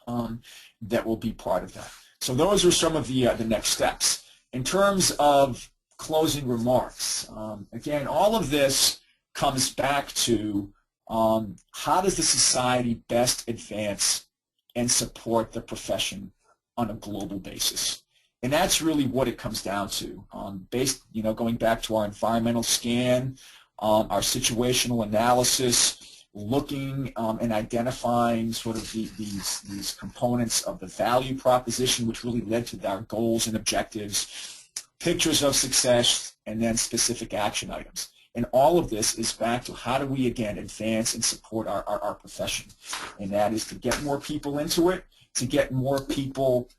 that will be part of that. So those are some of the next steps. In terms of closing remarks, again, all of this comes back to how does the society best advance and support the profession on a global basis. And that's really what it comes down to. Going back to our environmental scan, our situational analysis, looking and identifying sort of these components of the value proposition, which really led to our goals and objectives, pictures of success, and then specific action items. And all of this is back to how do we, again, advance and support our profession. And that is to get more people into it, to get more people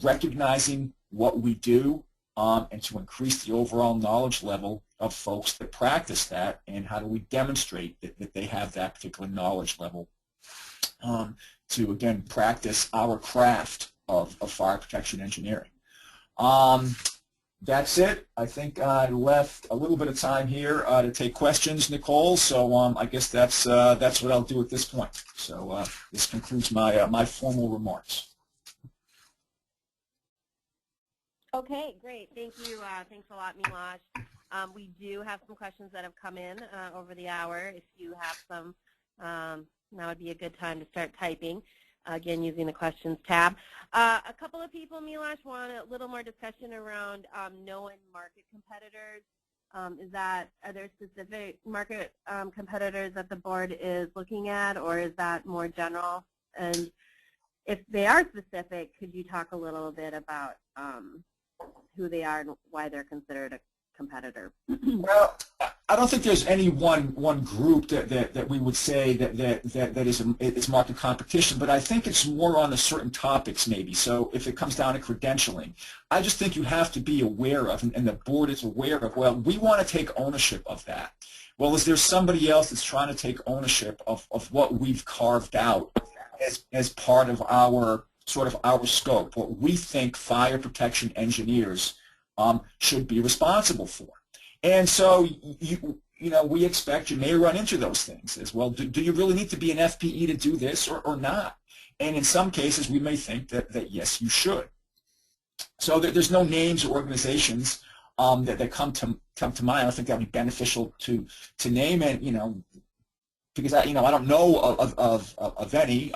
recognizing what we do, and to increase the overall knowledge level of folks that practice that, and how do we demonstrate that they have that particular knowledge level to, again, practice our craft of fire protection engineering. That's it. I think I left a little bit of time here to take questions, Nicole, so I guess that's what I'll do at this point. So this concludes my formal remarks. Okay, great. Thank you. Thanks a lot, Milosh. We do have some questions that have come in over the hour. If you have some, now would be a good time to start typing, again, using the questions tab. A couple of people, Milosh, want a little more discussion around known market competitors. Are there specific market competitors that the board is looking at, or is that more general? And if they are specific, could you talk a little bit about who they are and why they're considered a competitor? Well, I don't think there's any one group that we would say that is market competition, but I think it's more on the certain topics maybe. So if it comes down to credentialing, I just think you have to be aware of, and the board is aware of, well, we want to take ownership of that. Well, is there somebody else that's trying to take ownership of what we've carved out as part of our sort of our scope, what we think fire protection engineers should be responsible for? And so we expect you may run into those things as well. Do you really need to be an FPE to do this or not? And in some cases, we may think that yes, you should. So there's no names or organizations that come to mind. I don't think that would be beneficial to name it, because I don't know of any.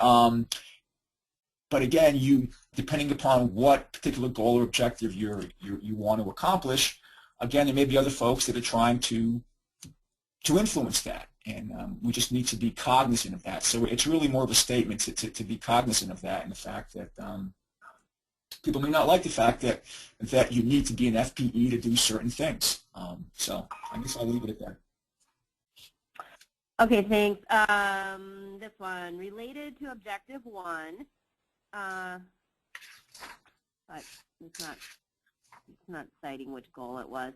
But again, depending upon what particular goal or objective you want to accomplish, again, there may be other folks that are trying to influence that, and we just need to be cognizant of that. So it's really more of a statement to be cognizant of that, and the fact that people may not like the fact that you need to be an FPE to do certain things. So I guess I'll leave it at that. Okay, thanks. This one, related to Objective 1, but it's not citing which goal it was.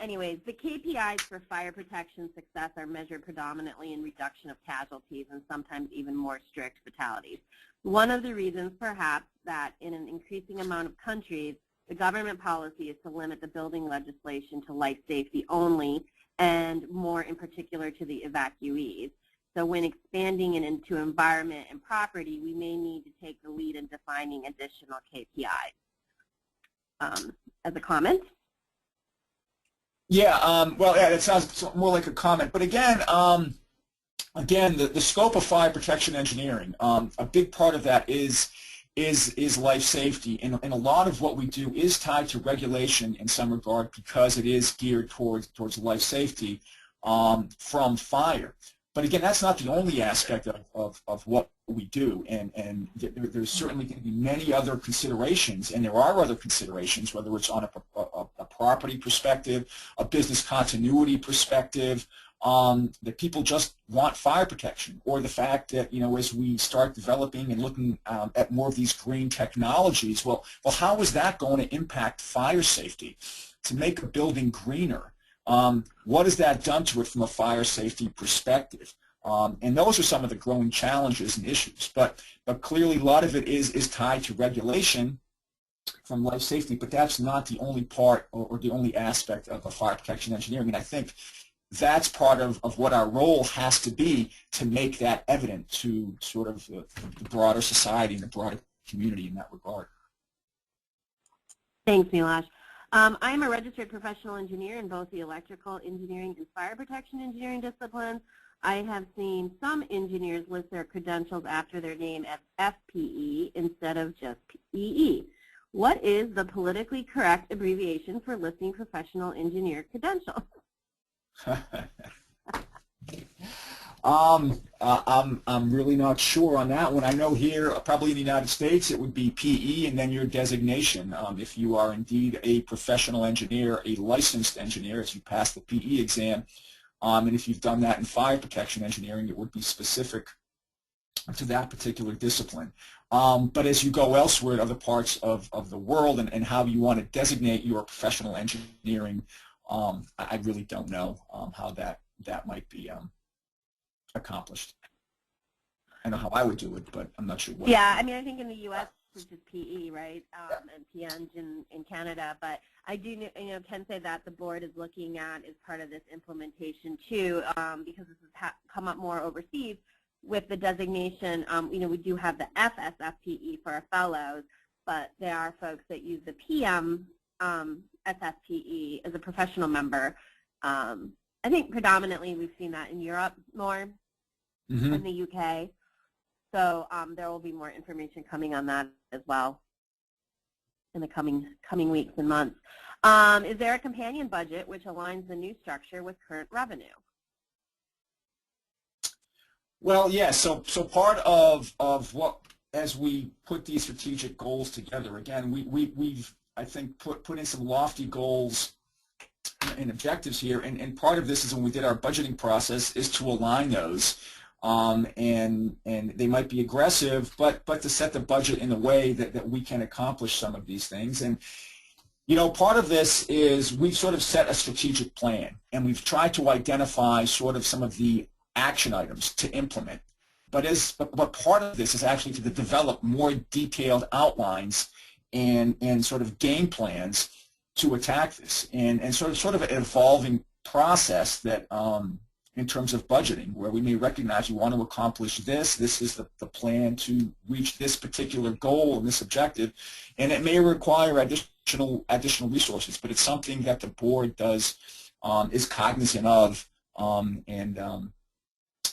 Anyways, the KPIs for fire protection success are measured predominantly in reduction of casualties and sometimes even more strict fatalities. One of the reasons, perhaps, that in an increasing amount of countries, the government policy is to limit the building legislation to life safety only, and more in particular to the evacuees. So when expanding it into environment and property, we may need to take the lead in defining additional KPIs. As a comment? Yeah, well, yeah, that sounds more like a comment. But again, the scope of fire protection engineering, a big part of that is life safety, and a lot of what we do is tied to regulation in some regard because it is geared towards life safety from fire. But again, that's not the only aspect of what we do, and there's certainly going to be many other considerations, and there are other considerations, whether it's on a property perspective, a business continuity perspective, that people just want fire protection, or the fact that, as we start developing and looking at more of these green technologies, well, how is that going to impact fire safety? To make a building greener, what has that done to it from a fire safety perspective? And those are some of the growing challenges and issues. But clearly, a lot of it is tied to regulation from life safety. But that's not the only part or the only aspect of a fire protection engineering. And I think that's part of what our role has to be, to make that evident to sort of the broader society and the broader community in that regard. Thanks, Milosh. I am a registered professional engineer in both the electrical engineering and fire protection engineering disciplines. I have seen some engineers list their credentials after their name as FPE instead of just PE. What is the politically correct abbreviation for listing professional engineer credentials? I'm really not sure on that one. I know here, probably in the United States, it would be PE and then your designation. If you are indeed a professional engineer, a licensed engineer, as you pass the PE exam, and if you've done that in fire protection engineering, it would be specific to that particular discipline. But as you go elsewhere in other parts of the world and how you want to designate your professional engineering, I really don't know how that might be accomplished. I know how I would do it, but I'm not sure what. Yeah, I mean, I think in the U.S. it's just PE, right, and PEng in Canada. But I do, can say that the board is looking at as part of this implementation too, because this has come up more overseas with the designation. We do have the FSFPE for our fellows, but there are folks that use the PM SFPE as a professional member. I think predominantly we've seen that in Europe more than the UK. So there will be more information coming on that as well in the coming weeks and months. Is there a companion budget which aligns the new structure with current revenue? Well, yeah, so part of what, as we put these strategic goals together, again, we've I think put in some lofty goals and objectives here, and part of this is when we did our budgeting process is to align those, and they might be aggressive, but to set the budget in a way that we can accomplish some of these things. And part of this is we've sort of set a strategic plan, and we've tried to identify sort of some of the action items to implement. But part of this is actually to develop more detailed outlines and sort of game plans to attack this, and sort of an evolving process that in terms of budgeting, where we may recognize we want to accomplish this. This is the plan to reach this particular goal and this objective, and it may require additional resources, but it's something that the board is cognizant of, and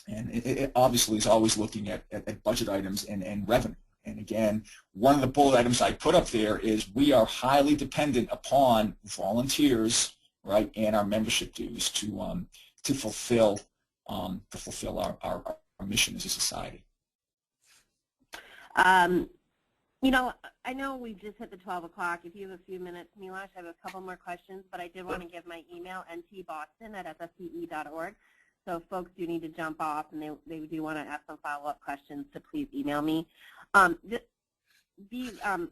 it obviously is always looking at budget items and revenue. And again, one of the bullet items I put up there is we are highly dependent upon volunteers, right, and our membership dues to fulfill our mission as a society. I know we've just hit the 12 o'clock. If you have a few minutes, Milosh, I have a couple more questions, but I did want to give my email, ntboston@sspe.org. So if folks do need to jump off and they do want to ask some follow-up questions, so please email me. I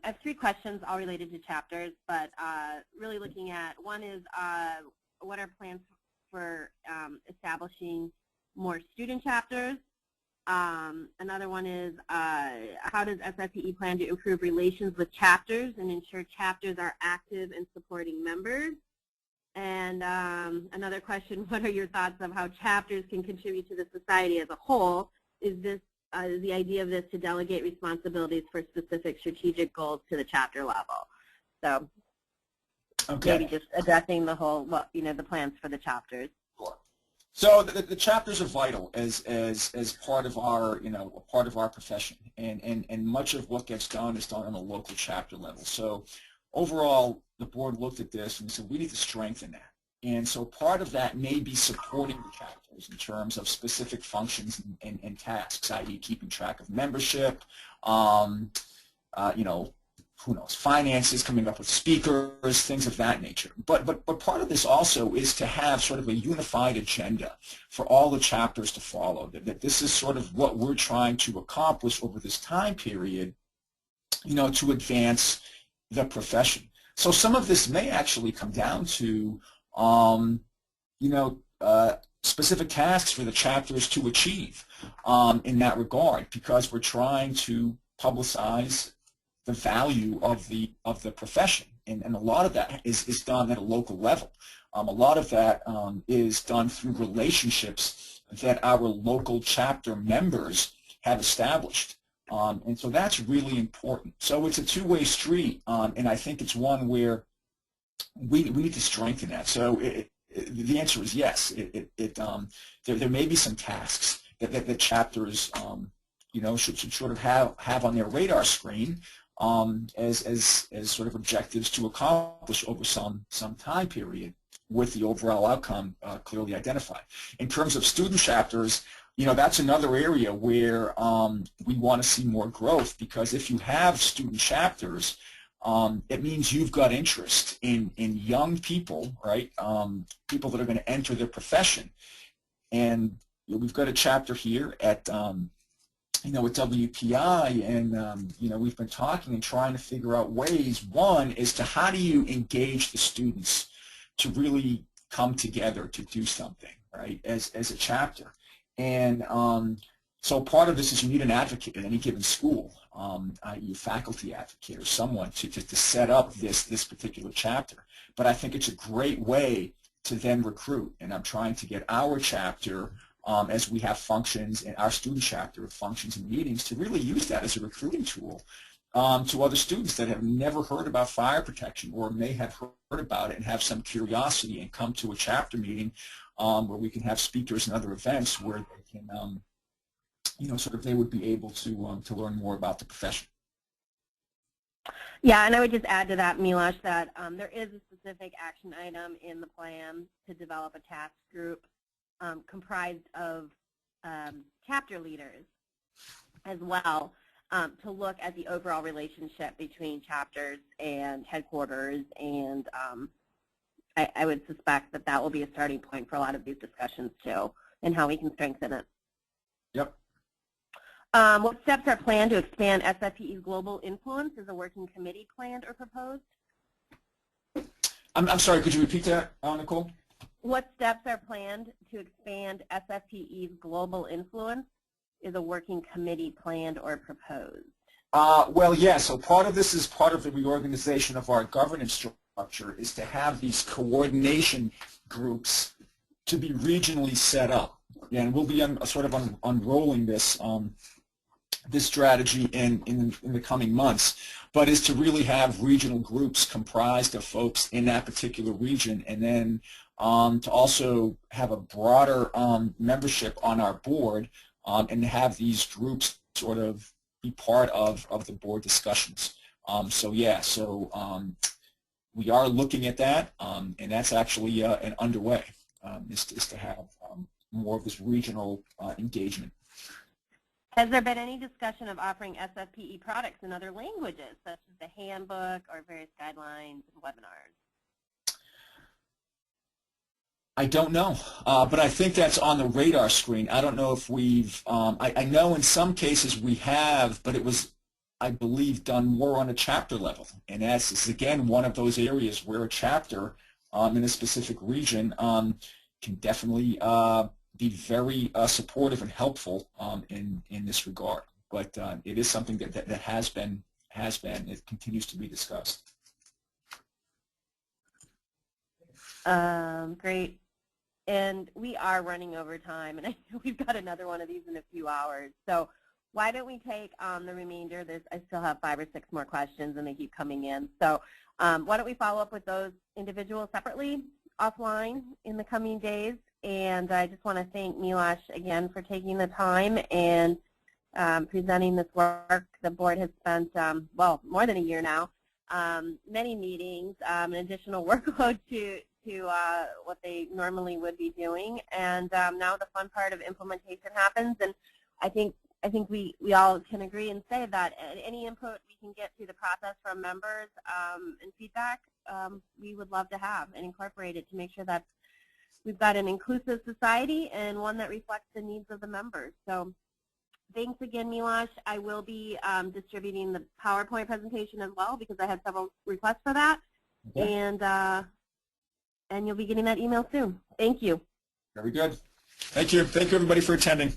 have 3 questions all related to chapters, but really looking at, one is what are plans for establishing more student chapters? Another one is how does SFPE plan to improve relations with chapters and ensure chapters are active in supporting members? And another question, what are your thoughts of how chapters can contribute to the society as a whole? Is the idea of this to delegate responsibilities for specific strategic goals to the chapter level? So maybe just addressing the whole, the plans for the chapters. Sure. So the chapters are vital as part of our part of our profession, and much of what gets done is done on a local chapter level. So overall, the board looked at this and said we need to strengthen that. And so part of that may be supporting the chapters in terms of specific functions and tasks, i.e. keeping track of membership, who knows, finances, coming up with speakers, things of that nature. But part of this also is to have sort of a unified agenda for all the chapters to follow, that this is sort of what we're trying to accomplish over this time period, to advance the profession. So some of this may actually come down to, specific tasks for the chapters to achieve in that regard, because we're trying to publicize the value of the profession, and a lot of that is done at a local level. A lot of that is done through relationships that our local chapter members have established, and so that's really important. So it's a two-way street, and I think it's one where we need to strengthen that. So the answer is yes. There may be some tasks that the chapters should sort of have on their radar screen as sort of objectives to accomplish over some time period, with the overall outcome clearly identified. In terms of student chapters, that's another area where we want to see more growth, because if you have student chapters, it means you've got interest in young people, right? People that are going to enter the profession. And we've got a chapter here at with WPI, and we've been talking and trying to figure out ways. One is to how do you engage the students to really come together to do something, right, as a chapter. And so part of this is you need an advocate at any given school, i.e. a faculty advocate or someone to set up this particular chapter. But I think it's a great way to then recruit, and I'm trying to get our chapter, as we have functions, and our student chapter functions and meetings, to really use that as a recruiting tool to other students that have never heard about fire protection, or may have heard about it and have some curiosity and come to a chapter meeting where we can have speakers and other events where they can, sort of they would be able to learn more about the profession. Yeah, and I would just add to that, Milosh, that there is a specific action item in the plan to develop a task group comprised of chapter leaders as well, to look at the overall relationship between chapters and headquarters and I would suspect that that will be a starting point for a lot of these discussions too, and how we can strengthen it. Yep. What steps are planned to expand SFPE's global influence? Is a working committee planned or proposed? I'm sorry, could you repeat that, Nicole? What steps are planned to expand SFPE's global influence? Is a working committee planned or proposed? Well, yeah, so part of this is part of the reorganization of our governance structure is to have these coordination groups to be regionally set up. And we'll be sort of unrolling this this strategy in the coming months, but is to really have regional groups comprised of folks in that particular region, and then to also have a broader membership on our board and have these groups sort of be part of the board discussions. So yeah, so we are looking at that, and that's actually an underway, is to have more of this regional engagement. Has there been any discussion of offering SFPE products in other languages, such as the handbook or various guidelines and webinars? I don't know, but I think that's on the radar screen. I don't know if we've, I know in some cases we have, but it was, I believe, done more on a chapter level. And that's, is again, one of those areas where a chapter in a specific region can definitely be very supportive and helpful in this regard. But it is something that has been, it continues to be discussed. Great. And we are running over time, and I know we've got another one of these in a few hours. So why don't we take the remainder? I still have 5 or 6 more questions, and they keep coming in. So why don't we follow up with those individuals separately offline in the coming days? And I just want to thank Milosh again for taking the time and presenting this work. The board has spent, well, more than a year now, many meetings, an additional workload to what they normally would be doing. And now the fun part of implementation happens. And I think we all can agree and say that any input we can get through the process from members and feedback, we would love to have and incorporate it to make sure that we've got an inclusive society and one that reflects the needs of the members. So thanks again, Milosh. I will be distributing the PowerPoint presentation as well because I had several requests for that. Okay. And you'll be getting that email soon. Thank you. Very good. Thank you. Thank you, everybody, for attending.